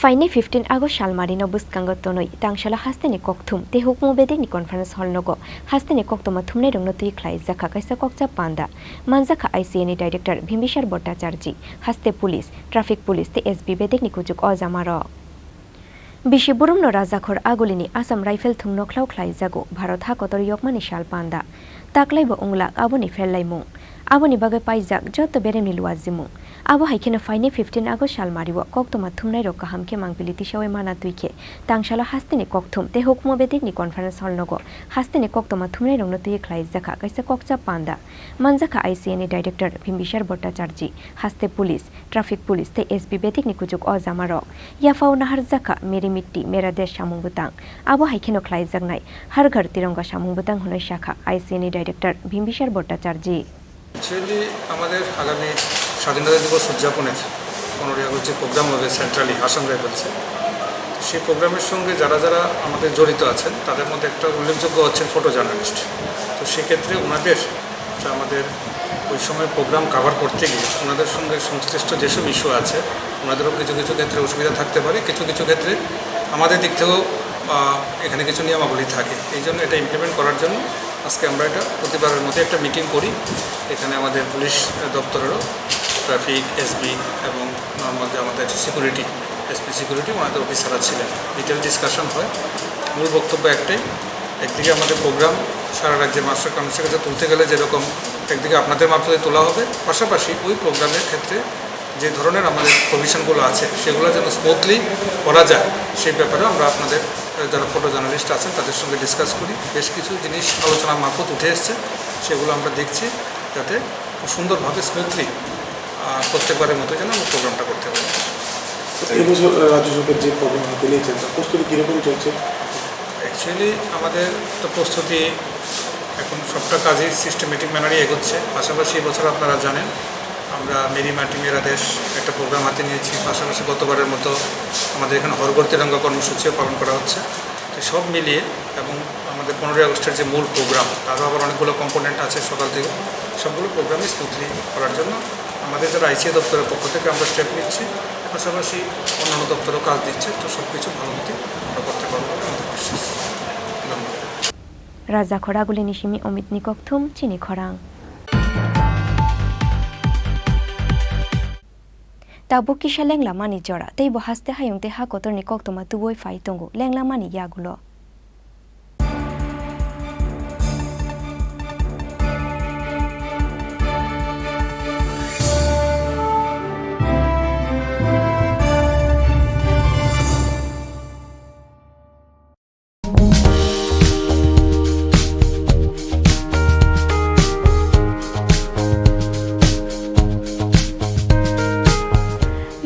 फाइने 15 आगस्ट सालमारि बुस्कांगो तोनै तांशाला हास्तेनि कक्थुम ते हुकमु बेदिकनि कनफारेन्स हल नगो हास्तेनि कक्तमा थुमने रंनो तुइ ख्लाइ जाखा काइसा कक्चा पान्दा मानजाखा आईसीएनि डाइरेक्टर भीमबिसार भट्टाचार्य हास्ते पुलिस ट्राफिक पुलिस ते एसबी बेदिकनि कुजुक अजामार बिशिबुरुमनो राजाखर आगुलिनि आसाम राइफेल थुंनो ख्लाव ख्लाइ जागो भारत हाकतर यकमानि साल पान्दा ताकलाइबो उंला आबोनि फेललाइमुं Aboni bagai paijak joto beremni luazimu. Abo haikene faine 15 August salmariwa koktoma thumnai rokka hamke mangpiliti shawai mana tuike tangshala hastini kokthum te hukmo bedik ni conference hall nogo hastini koktoma thumnai rongno tuye khlai jaka kaisa kokcha panda manjaka ICN director Bimbishar Bhattacharya haste police traffic police te SB bedik ni kujuk ojamarok yafau nahar jaka meri mitti mera desh samungbutang abo haikeno khlai jaknai har ghar tiranga samungbutang hunai shakha ICN director Bimbishar Bhattacharya Actually, আমাদের আগামী স্বাধীনতা দিবস উদযাপনের 15 August যে programme হবে centrally Assam রাইফেলসে সেই প্রোগ্রামের সঙ্গে যারা যারা আমাদের জড়িত আছেন তাদের মধ্যে একটা উল্লেখযোগ্য হচ্ছেন ফটো জার্নালিস্ট তো সেক্ষেত্রে ওনাদের আমাদের ওই সময় প্রোগ্রাম কভার করতে গিয়ে ওনাদের সঙ্গে সংশ্লিষ্ট যেসব ইস্যু আছে ওনাদেরও কিছু কিছু ক্ষেত্রে অসুবিধা থাকতে পারে কিছু কিছু ক্ষেত্রে আমাদের দিক থেকেও এখানে কিছু নিয়মাবলী থাকে এই জন্য এটা ইমপ্লিমেন্ট করার জন্য আজকে আমরা এটা প্রতিবারের মধ্যে একটা মিটিং করি এখানে আমাদের পুলিশ দপ্তরেরও ট্রাফিক এসবি এবং আমাদের সিকিউরিটি এসপি সিকিউরিটি ওনাদের অফিসাররা ছিলেন ডিটেল ডিসকাশন হয় মূল বক্তব্য একটাই একদিকে আমাদের প্রোগ্রাম সারা রাজ্যে মাস্টার কমিশনের কাছে তুলতে গেলে যেরকম একদিকে আপনাদের মাধ্যমে তোলা হবে পাশাপাশি ওই প্রোগ্রামের ক্ষেত্রে যে ধরনের আমাদের প্রভিশনগুলো আছে সেগুলো যেন স্মুথলি করা যায় সেই ব্যাপারে আমরা আপনাদের যারা ফটো জার্নালিস্ট আছেন তাদের সঙ্গে ডিসকাস করি বেশ কিছু জিনিস আলোচনা মারফত উঠে এসছে সেগুলো আমরা দেখছি যাতে সুন্দরভাবে স্মুথলি প্রত্যেকবারের মতো যেন আমরা প্রোগ্রামটা করতে পারি এবছর রাজ্য সরকার যে প্রোগ্রাম হাতে নিয়েছেন তার প্রস্তুতি কীরকম চলছে অ্যাকচুয়ালি আমাদের তো প্রস্তুতি এখন সবটা কাজই সিস্টেমেটিক ম্যানারই এগোচ্ছে পাশাপাশি এবছর আপনারা জানেন আমরা মেরি মাটি মেরা দেশ একটা প্রোগ্রাম হাতে নিয়েছি পাশাপাশি গতবারের মতো আমাদের এখানে হরগড় তিরঙ্গা কর্মসূচিও পালন করা হচ্ছে তো সব মিলিয়ে এবং আমাদের 15 আগস্টের যে মূল প্রোগ্রাম তারও আবার অনেকগুলো কম্পোনেন্ট আছে সকাল থেকে সবগুলো প্রোগ্রামই স্মুথলি করার জন্য আমাদের যারা আইসিএ দপ্তরের পক্ষ থেকে আমরা স্টেপ নিচ্ছি পাশাপাশি অন্যান্য দপ্তরও কাজ দিচ্ছে তো সব কিছু ভালো মতো আমরা করতে পারবো আমাদের বিশ্বাস ধন্যবাদ রাজা খরাগুলি নিশিমি অমিত নিককথুম চিনি খরাং Tabuk kisha lengla mani jora, tei bo haste hayung te ha kotor ni koktoma tuboi fai tongo, lengla mani yagulo.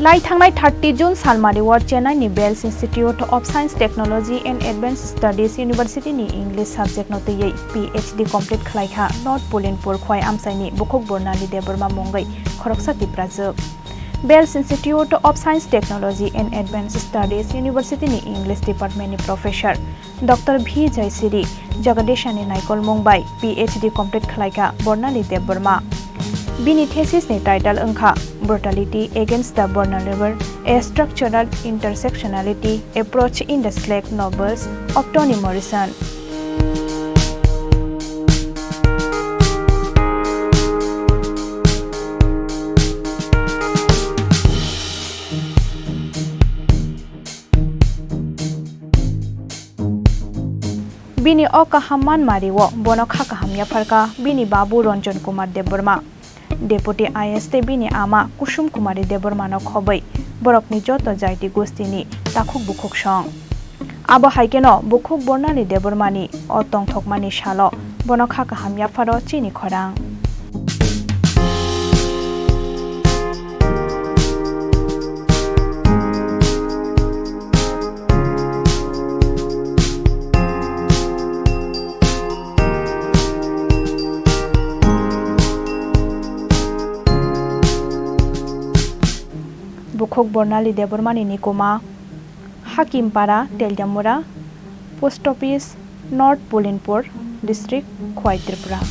Lai thangnai 30 June Salmari Ward Chennai ni Bells Institute of Science Technology and Advanced Studies University ni English subject no tei PhD complete khlaikha North Polinpur khwai amsai ni Bukhok Bornali Deborma Mongai khoroksa tiprajak Bells Institute of Science Technology and Advanced Studies University ni English Department ni Professor Dr. V. Jaisiri Jagadeshani Naikol Mumbai PhD complete khlaikha Bornali Deborma Bini thesis ni title angkha Brutality Against the Vulnerable, a Structural Intersectionality Approach in the Slack Novels of Toni Morrison. Bini o kahaman mariwo bono khakahamya farka bini Babu Ranjan Kumar Deborma. Deputy IS bini ama Kusum Kumari Debormano khobai borokni joto jaiti gostini takhuk bukhuk song abo haikeno bukhuk bornali Debormani o tongthokmani shalo bono khaka hamya faro Chini Khorang Bukhok Bornali Debormani Nikoma Hakimpara Teljamura Post Office North Polinpur District Khwai Tripura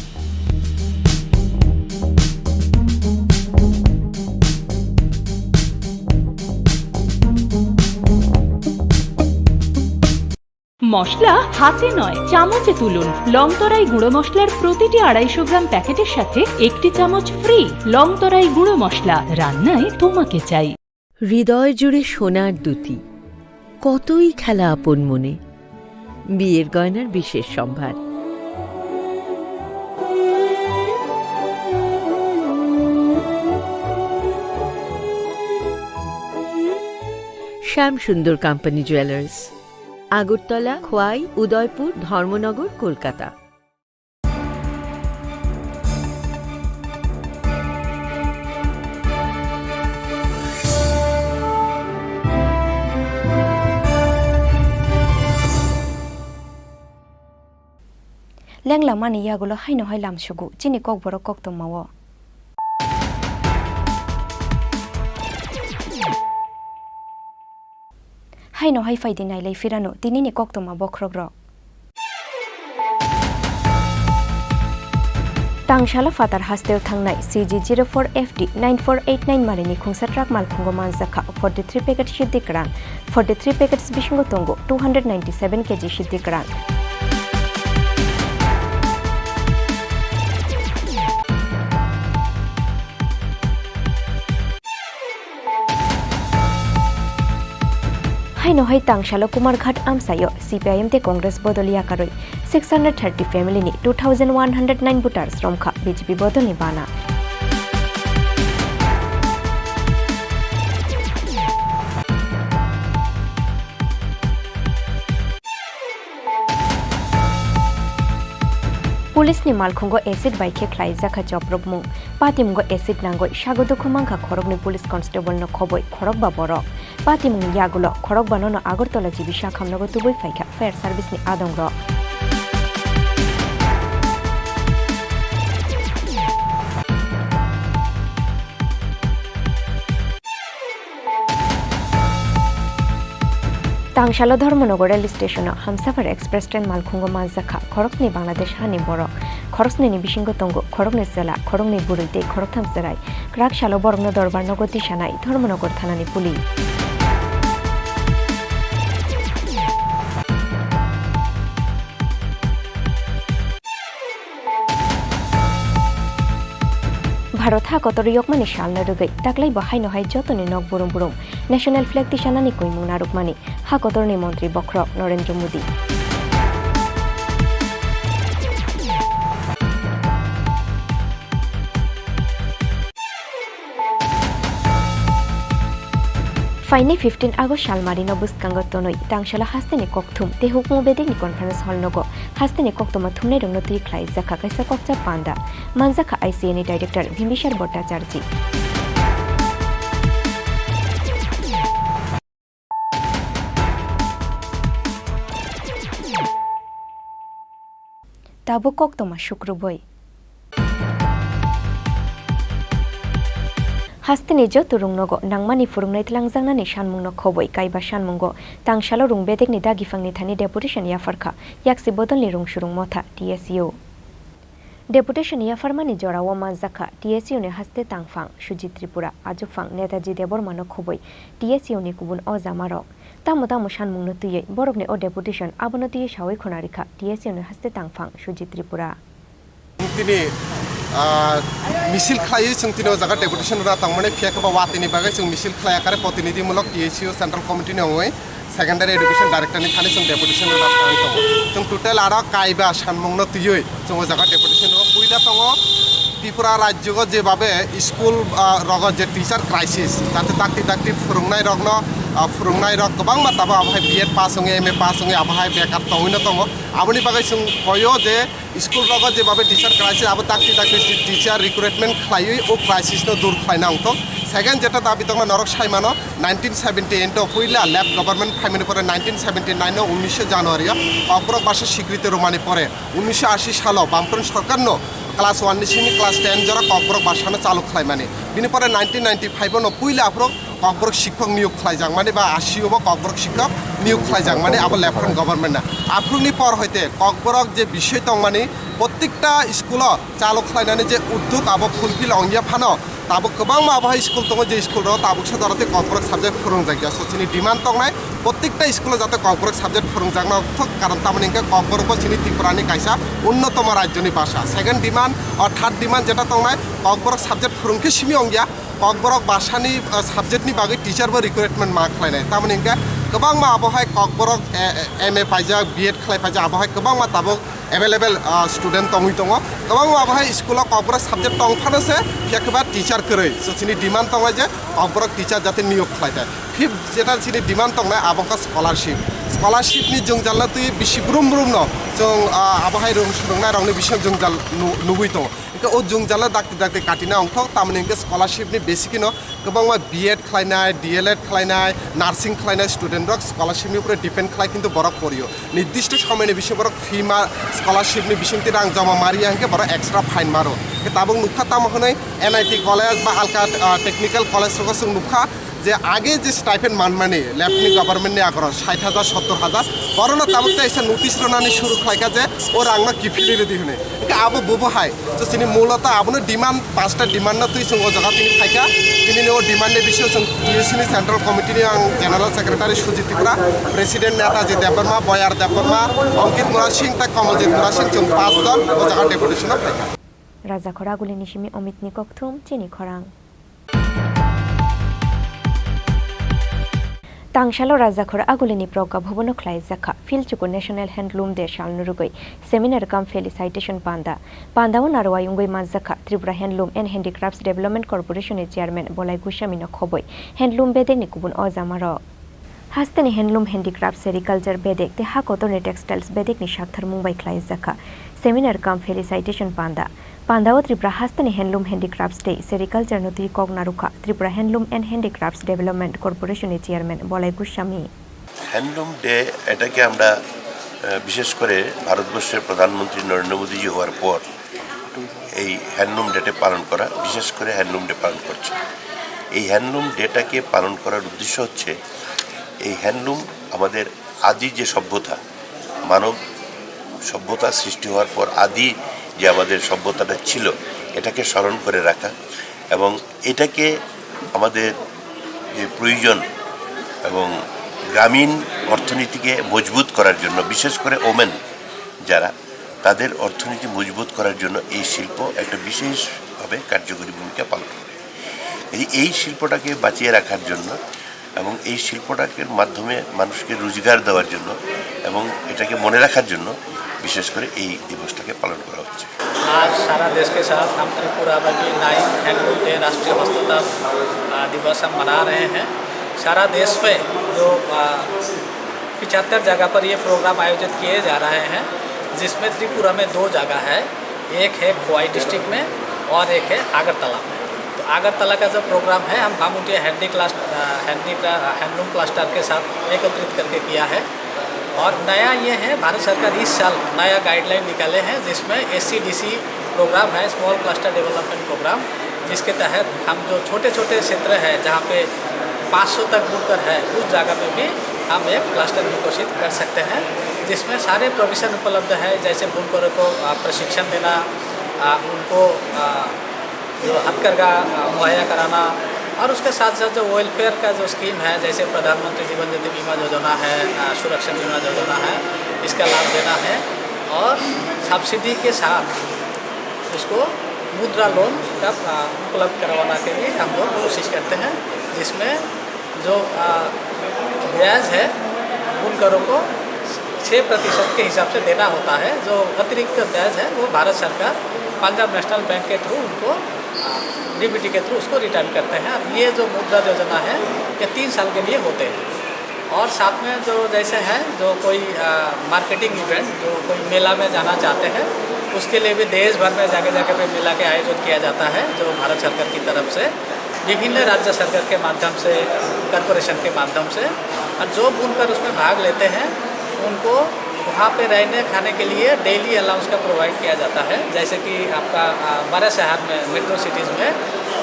মশলা হাতে নয় চামচে তুলুন লংতরাই গুঁড়ো মশলার প্রতিটি 250 গ্রাম প্যাকেটের সাথে একটি চামচ ফ্রি লংতরাই গুঁড়ো মশলা রান্নায় তোমাকে চাই হৃদয় জুড়ে সোনার দুটি কতই খেলা আপন মনে বিয়ের গয়নার বিশেষ সম্ভার শ্যাম সুন্দর কোম্পানি জুয়েলার্স, আগরতলা, খোয়াই, উদয়পুর, ধর্মনগর, কলকাতা। লেংলা মানি ইয়াগুলো হাইনো হাই লামসুগু চিনি kokborok koktomawo haino hai faidi nailai firano tinini koktoma bokhrogrok tangshala fatar hasteo thangnai CG04FD 9489 marini khungsa truck malkhungo manjaka 43 packet siddikran 43 packets bishingo tongo 297 kg siddikran haino hai tangshala kumarghat amsayo CPIM te congress bodoliya karoi 630 family ni 2109 voters romkha BJP bodoli bana police नि मालखुंगो acid बाइके ख्लाई जाखा जब्रब मु पातिमगो acid नांगoi सागोदो खुमांखा खरगनि police constable न खबoi खरग बा बर पातिमु यागुलो खरग बाननो आगरतला जिबि शाखामनगो तुबै फाइखा फायर सार्भिस नि आदंग तांगशाला Dharmanagar rail station Humsafar express train मालखुंगो मालजाखा खरगनि बांलादेश हानि बरक खरगनि बिशिंगो तंगो खरगनि जेला खरगनि बुरैते खरगथाम जेराय क्राकशालो बरगनो दरबार नगति सानाय धर्मनगर थानानि पुलिस भारत हा कतर यकमानि सालनो रुगै दाख्लै बाहायनो हाय जतनि नक बुरुम बुरुम नेशनल फ्लैग तिसानानि कइमुं नारुकमानि हा कतरनि मन्त्री बख्र नरेंद्र मोदी फाइनि 15 आगस्ट सालमारिनो बुस्कांगो तनय तांगशाला हास्तेनि ककथुम ते हुकमु बेदिनि कन्फारेन्स हल नगो हास्तेनि ककथुमा थुमनै रंनो तुइ ख्लाई जाखा काइसा ककचा पांदा मानजाखा आईसीएनि डाइरेक्टर भीमबिसार भट्टाचार्य ताबो ककथमा शुक्रबय हास्तेनि जत रुंगनगो नांमानि फुरुंनाय तलांजांनानि सानमुंनो खबय काइबा सानमुंगो तांगशालो रुं बेदेकनि दागिफांनि थानि डेपुटेशन याफारखा याक्सि बदलनि रुं सुरुं मथा TSU डेपुटेशन याफारमानि जराव मानजाखा TSU नि हास्ते तांगफां सुजित त्रिपुरा आजुफां नेताजी देबरमानो खबय TSU नि गुबुन अजामारक तामो तामो सानमुंनो तुयै बरकनि अ डेपुटेशन आबनो तुयै सावै खनारिखा TSU नि हास्ते तांगफां सुजित त्रिपुरा मिसिल खाई जों तिनो जागा डेपुटेशन रा तांमाने फेकबा वातिनि बागै जों मिसिल खाया करे प्रतिनिधिमूलक TSU सेंट्रल कमिटि नङै सेकेंडरी एडुकेशन डायरेक्टर नि थाने जों डेपुटेशन रा थांनि दङ जों टोटल आरो काइबा सानमुंनो तुयै जों जागा डेपुटेशन रो पुइला दङ त्रिपुरा राज्यगो जेबाबे स्कुल रग जे टीचर क्राइसिस जाते ताकति ताकति फोरोंनाय रगनो फोरोंनाय रग गोबां माताबा आबहाय बीएड पास होङे एमए पास होङे आबहाय बेकार तङैनो दङ आबनि बागै जों कयो जे स्कुल रग जेबाबे टीचर क्राइसिस आबो ताकति ताकति टीचर रिक्रुटमेंट खालायै ओ क्राइसिस नो दूर खालायना अंत सेकेंड जेटा दाबि दङ नरक सायमानो 1978 तो फुइला लेफ्ट गवर्नमेंट फाइमेनि परे 1979 नो 19 জানুয়ারি kokborok भाषा स्वीकृति रोमानि परे 1980 साल बामफ्रन सरकारनो क्लास 1 निसिनि क्लास 10 जरा kokborok भाषानो चालु खालायमानि बिनि परे 1995 नो पुइला आफ्रो kokborok शिक्षक नियोग खालायजां माने बा 80 बो kokborok शिक्षक नियोग खालायजां माने आबो लेफ्ट गवर्नमेंट आफ्रुनि पर हयते kokborok जे विषय दं माने प्रत्येकटा स्कुल चालु खालायनानै जे उद्योग आबो फुलफिल अंगिया फानो ताबो गोबां माबाहाय स्कुल दङ जे स्कुल दङ ताबो सादारते kokborok साबजेक्ट फोरोंजाया सचिनि डिमान्ड दंनाय प्रत्येकटा स्कुल जाते kokborok साबजेक्ट फोरोंजानो कारण तामाने kokborok चिनि त्रिपुरानि कायसा उन्नतम राज्यनि भाषा सेकेंड डिमान्ड और थार्ड डिमान्ड जेटा दंनाय kokborok साबजेक्ट फोरोंखे सिमि अंगिया kokborok भाषानि साबजेक्टनि बागै टीचरबो रिक्रुटमेंट मा खालायनाय तामाने गोबांमा आबहाय ककबरक MA पाइजा BEd खालाय पाइजा आबहाय गोबांमा ताबो एवेलेबल स्टूडेंट तंगै दङ गोबांमा आबहाय स्कुलाव ककबरक सब्जेक्ट तंफानोसे फेकबा टीचार करै सिनि डिमांड तंगाय जे ककबरक टीचार जाते नियोग खालायता फिफ्थ जेटा सिनि डिमांड तंनाय आबहाय स्कलारशिपनि जोंजालना तुइ बिसि ब्रुम ब्रुम न जों आबहाय रोंनाय रावनि बिसि जोंजाल नुबै दङ इखौ ओ जोंजाला दाक्ति काटिना अंथ तामने इनके स्कलारशिपनि बेसिकनो गोबांमा BEd खालायनाय DLEd खालायनाय नार्सिं खालायनाय स्टूडेंट रक स्कलारशिपनि ऊपर डिपेंड खालाय किन्तु बरक परियो निर्दिष्ट समयनि बिसि बरक फी मा स्कलारशिपनि बिसिंति रां जमा मारिया इनके बरक एक्स्ट्रा फाइन मारो ताबं नुखा तामखनै NIT कॉलेज बा आलका टेक्निकल कॉलेज रक जों नुखा जे आगे जे स्टाइपेंड मानमानि लेफ्टनि गभर्नमेंटनि आगराव 60,000 70,000 बरनो ताबते एसे नोटिस रनानि शुरू खालायका जे ओ रांना किफिलि रेडी होने आबो बोबहाय जो सिनि मूलता आबनो डिमांड पांचटा डिमांड ना तुइ जों ओ जगा तिनि फायका तिनि ओ डिमांडनि बिषय जों टीएससी नि सेंट्रल कमिटिनि आं जनरल सेक्रेटारि सुजित त्रिपुरा प्रेसिडेंट नेताजी देबबर्मा बयार देबबर्मा अंकित मुरा सिंह ता कमलजित मुरा सिंह जों 5 जन ओ जगा डेपुटेशनाव फायका राजा खरागुली निसिमी अमित निककथुम चिनी खरां तांशालो राजाखर आगुलिनी प्रगा भुवन खलाय जाखा फिलचुको नेशनल हैंडलूम डे शालनुरुगै सेमिनार कम फेलिसाइटेशन पांदाव नारवाय उंगै माजाखा Tripura handloom and handicrafts development corporation chairman Balai Goswami खबै हैंडलूम बेदेकनि गुबुन अजामारो हास्तेनि हैंडलूम हैंडीक्राफ्ट सेरिकल्चर बेदेक ते हाकोतरनि टेक्सटाइल्स बेदेकनि शाक्थार मुंबाई खलाय जाखा सेमिनार कम फेलिसाइटेशन पांदाव त्रिपुरा हास्तेनि हैंडलूम हैंडीक्राफ्ट्स डे सेरिकल्चर नथि कगनारुखा Tripura handloom and handicrafts development corporation chairman Balai गुशामी handloom day এটাকে আমরা বিশেষ করে ভারতবর্ষের প্রধানমন্ত্রী নরেন্দ্র মোদীজি হওয়ার পর এই হ্যান্ডলুম ডেটে পালন করা বিশেষ করে হ্যান্ডলুম ডে পালন করছে এই হ্যান্ডলুম ডেটাকে পালন করার উদ্দেশ্য হচ্ছে এই হ্যান্ডলুম আমাদের আদি যে সভ্যতা মানব সভ্যতা সৃষ্টি হওয়ার পর আদি যে আমাদের সভ্যতাটা ছিল এটাকে স্মরণ করে রাখা এবং এটাকে আমাদের যে প্রয়োজন এবং গ্রামীণ অর্থনীতিকে মজবুত করার জন্য বিশেষ করে ওমেন যারা তাদের অর্থনীতি মজবুত করার জন্য এই শিল্প একটা বিশেষভাবে কার্যকরী ভূমিকা পালন করে এই শিল্পটাকে বাঁচিয়ে রাখার জন্য এবং এই শিল্পটাকে মাধ্যমে মানুষকে রোজগার দেওয়ার জন্য এবং এটাকে মনে রাখার জন্য विशेष कर दिवस पालन करा होच्छे। आज सारा देश के साथ हम त्रिपुरा में भी 9 हैंडलूम डे राष्ट्रीय हस्ततांत दिवस हम मना रहे हैं। सारा देश में जो 75 जगह पर ये प्रोग्राम आयोजित किए जा रहे हैं, जिसमें त्रिपुरा में 2 जगह है, एक है खोवाई डिस्ट्रिक्ट में और एक है अगरतला में। तो अगरतला का जो प्रोग्राम है हम बामुटिया हैंडलूम क्लस्टर के साथ एकत्रित करके किया है। और नया ये है, भारत सरकार इस साल नया गाइडलाइन निकाले हैं जिसमें SCDC प्रोग्राम है, स्मॉल क्लस्टर डेवलपमेंट प्रोग्राम, जिसके तहत हम जो छोटे छोटे क्षेत्र है जहाँ पे 500 तक बुनकर है उस जगह पे भी हम एक क्लस्टर विकसित कर सकते हैं, जिसमें सारे प्रोविज़न उपलब्ध है, जैसे बुनकरों को प्रशिक्षण देना, उनको जो हथकरघा मुहैया कराना और उसके साथ साथ जो वेलफेयर का जो स्कीम है, जैसे प्रधानमंत्री जीवन ज्योति बीमा योजना है, सुरक्षा बीमा योजना है, इसका लाभ देना है और सब्सिडी के साथ उसको मुद्रा लोन का उपलब्ध करवाना के लिए हम लोग कोशिश करते हैं, जिसमें जो ब्याज है बुनकरों को 6% के हिसाब से देना होता है। जो अतिरिक्त ब्याज है वो भारत सरकार पंजाब नेशनल बैंक के थ्रू उनको DBT के थ्रू उसको रिटर्न करते हैं। ये जो मुद्रा योजना है ये 3 साल के लिए होते हैं। और साथ में जो जैसे है जो कोई मार्केटिंग इवेंट, जो कोई मेला में जाना चाहते हैं, उसके लिए भी देश भर में जगह पे मेला के आयोजन किया जाता है, जो भारत सरकार की तरफ से विभिन्न राज्य सरकार के माध्यम से, कॉरपोरेशन के माध्यम से, और जो बुनकर उसमें भाग लेते हैं उनको वहाँ पे रहने खाने के लिए डेली अलाउंस का प्रोवाइड किया जाता है। जैसे कि आपका बड़े शहर में मेट्रो सिटीज़ में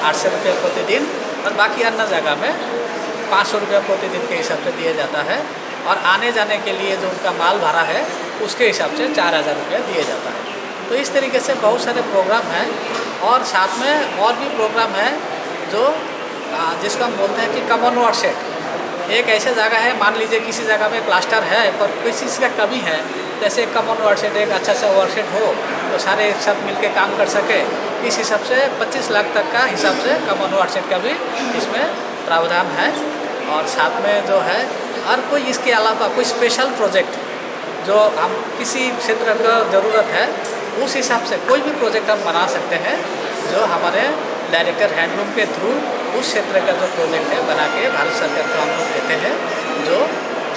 800 रुपये प्रतिदिन और बाकी अन्य जगह में 500 रुपये प्रतिदिन के हिसाब से दिया जाता है। और आने जाने के लिए जो उनका माल भाड़ा है उसके हिसाब से 4000 रुपये दिया जाता है। तो इस तरीके से बहुत सारे प्रोग्राम हैं और साथ में और भी प्रोग्राम है जो जिसको हम बोलते हैं कि कॉमन वर्क सेट। एक ऐसा जगह है, मान लीजिए किसी जगह में क्लस्टर है पर कोई चीज़ का कमी है, जैसे कॉमन वर्क सेट एक अच्छा सा वर्क सेट हो तो सारे एक साथ मिलकर काम कर सके, इस हिसाब से 25 लाख तक का हिसाब से कॉमन वर्क सेट का भी इसमें प्रावधान है। और साथ में जो है और कोई इसके अलावा कोई स्पेशल प्रोजेक्ट जो हम किसी क्षेत्र का ज़रूरत है उस हिसाब से कोई भी प्रोजेक्ट हम बना सकते हैं जो हमारे डायरेक्टर हैंडलूम के थ्रू उस क्षेत्र का जो प्रोजेक्ट है बना के भारत सरकार को हम लोग देते हैं, जो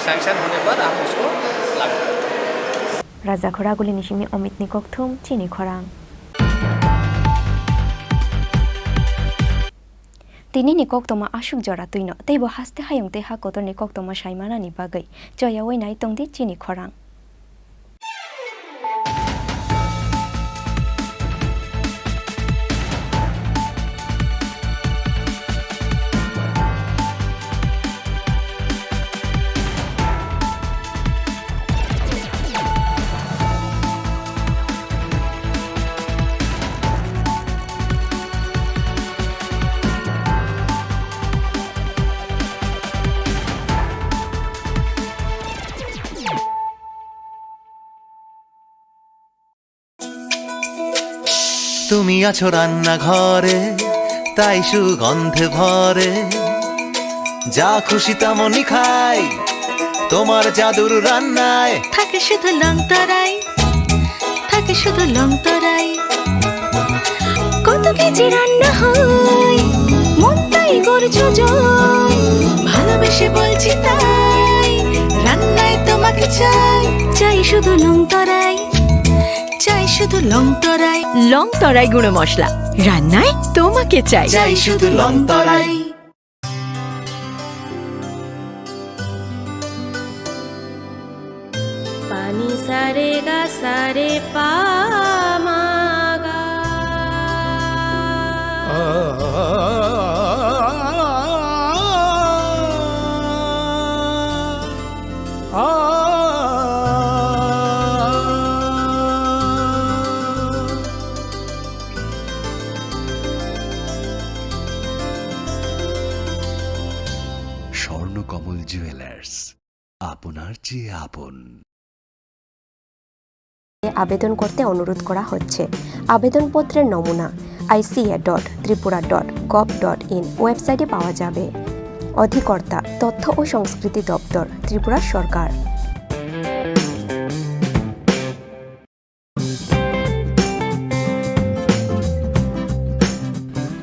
सैंक्शन होने पर हम उसको लागू करते हैं। राजा खरागुली निशिमी अमित निकोक थुम चिनी खरांग तिनी निकोक तोमा आशुक जरा तुइनो तैबो हास्ते हायंग ते हाकोतर निकोक तोमा साइमाना नि बागै जयावै नाइ तंगदि चिनी खरांग তুমি আছো রান্না ঘরে তাই সুগন্ধে ভরে যা খুশি তেমনই খাই তোমার জাদুর রান্নায় থাকে শুধু লং তরাই থাকে শুধু লং তরাই কত কেজি রান্না হয় মন তাই করছো জয় ভালোবেসে বলছি তাই রান্নায় তোমাকে চাই চাই শুধু লং তরাই চাই শুধু লং তরাই গুঁড়ো মশলা রান্নায় তোমাকে চাই চাই শুধু লং তরাই पानी सारे गा सारे पा मा गा স্বর্ণকমল জুয়েলার্স আপনার চেয়ে আপন আবেদন করতে অনুরোধ করা হচ্ছে। আবেদনপত্রের নমুনা ica.tripura.gov.in ওয়েবসাইটে পাওয়া যাবে। অধিকর্তা তথ্য ও সংস্কৃতি দপ্তর, ত্রিপুরা সরকার।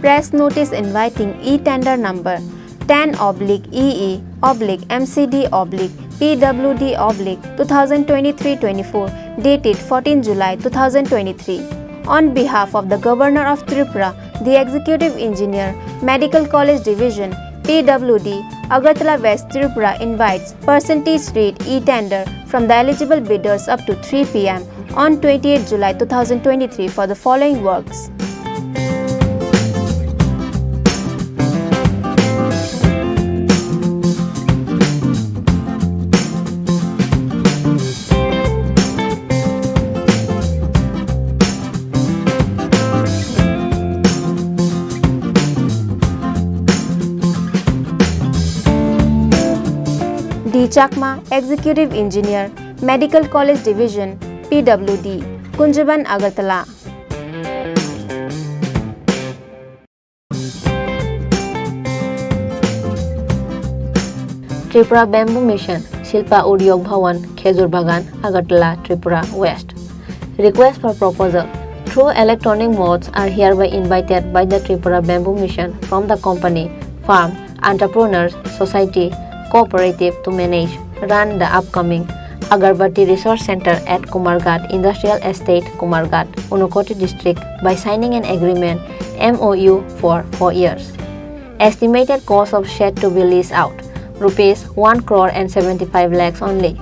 Press notice inviting e-tender number 10/EE/MCD/PWD/2023-24 dated 14 July 2023. On behalf of the Governor of Tripura, the Executive Engineer, Medical College Division, PWD, Agartala West Tripura invites percentage rate e-tender from the eligible bidders up to 3 p.m. on 28 July 2023 for the following works. D. Chakma, Executive Engineer, Medical College Division, PWD, Kunjaban, Agartala. Tripura Bamboo Mission, Shilpa Udyog Bhawan, Khezur Bagan, Agartala, Tripura West. Request for proposal through electronic modes are hereby invited by the Tripura Bamboo Mission from the company, firm, entrepreneurs, society, cooperative to manage, run the upcoming Agarbati Resource Center at Kumarghat Industrial Estate, Kumarghat, Unakoti District by signing an agreement MOU for 4 years. Estimated cost of shed to be leased out, rupees 1 crore and 75 lakhs only.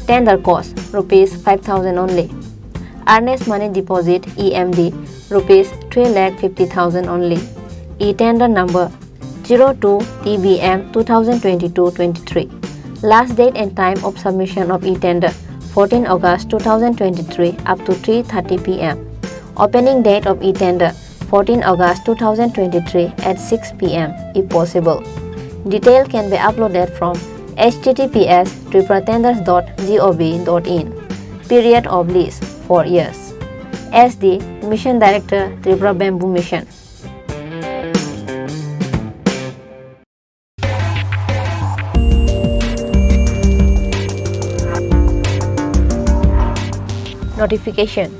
Tender cost, rupees 5,000 only. Earnest money deposit EMD, rupees 3,50,000 only. E-tender number 02 TBM 2022-23. Last date and time of submission of e-tender 14 August 2023 up to 3:30 p.m. Opening date of e-tender 14 August 2023 at 6 p.m. if possible. Detail can be uploaded from https://tripuratenders.gov.in. Period of lease 4 years. SD Mission Director, Tripura Bamboo Mission. Notification.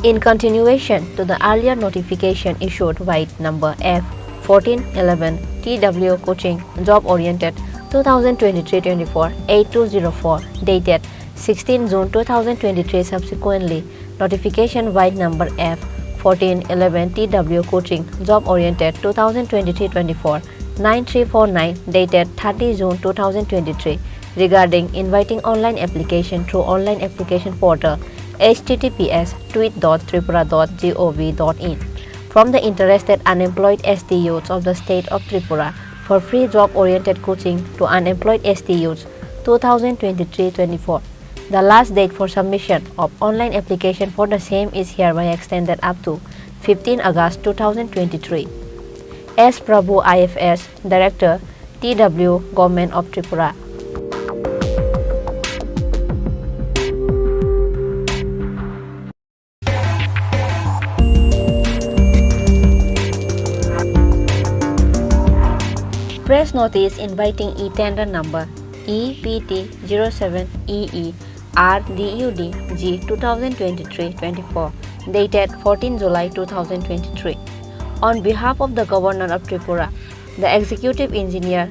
In continuation to the earlier notification issued by number F1411 TW Coaching Job Oriented 2023-24 8204 dated 16 June 2023, subsequently notification by number F1411 TW Coaching Job Oriented 2023-24 9349 dated 30 June 2023 regarding inviting online application through online application portal https://tweet.tripura.gov.in from the interested unemployed ST youths of the state of Tripura for free job-oriented coaching to unemployed ST youths 2023-24. The last date for submission of online application for the same is hereby extended up to 15 August 2023. S. Prabhu IFS, Director, TW, Government of Tripura. Press notice inviting e-tender number EPT07EE RDUD G 2023-24 dated 14 July 2023 on behalf of the Governor of Tripura, the Executive Engineer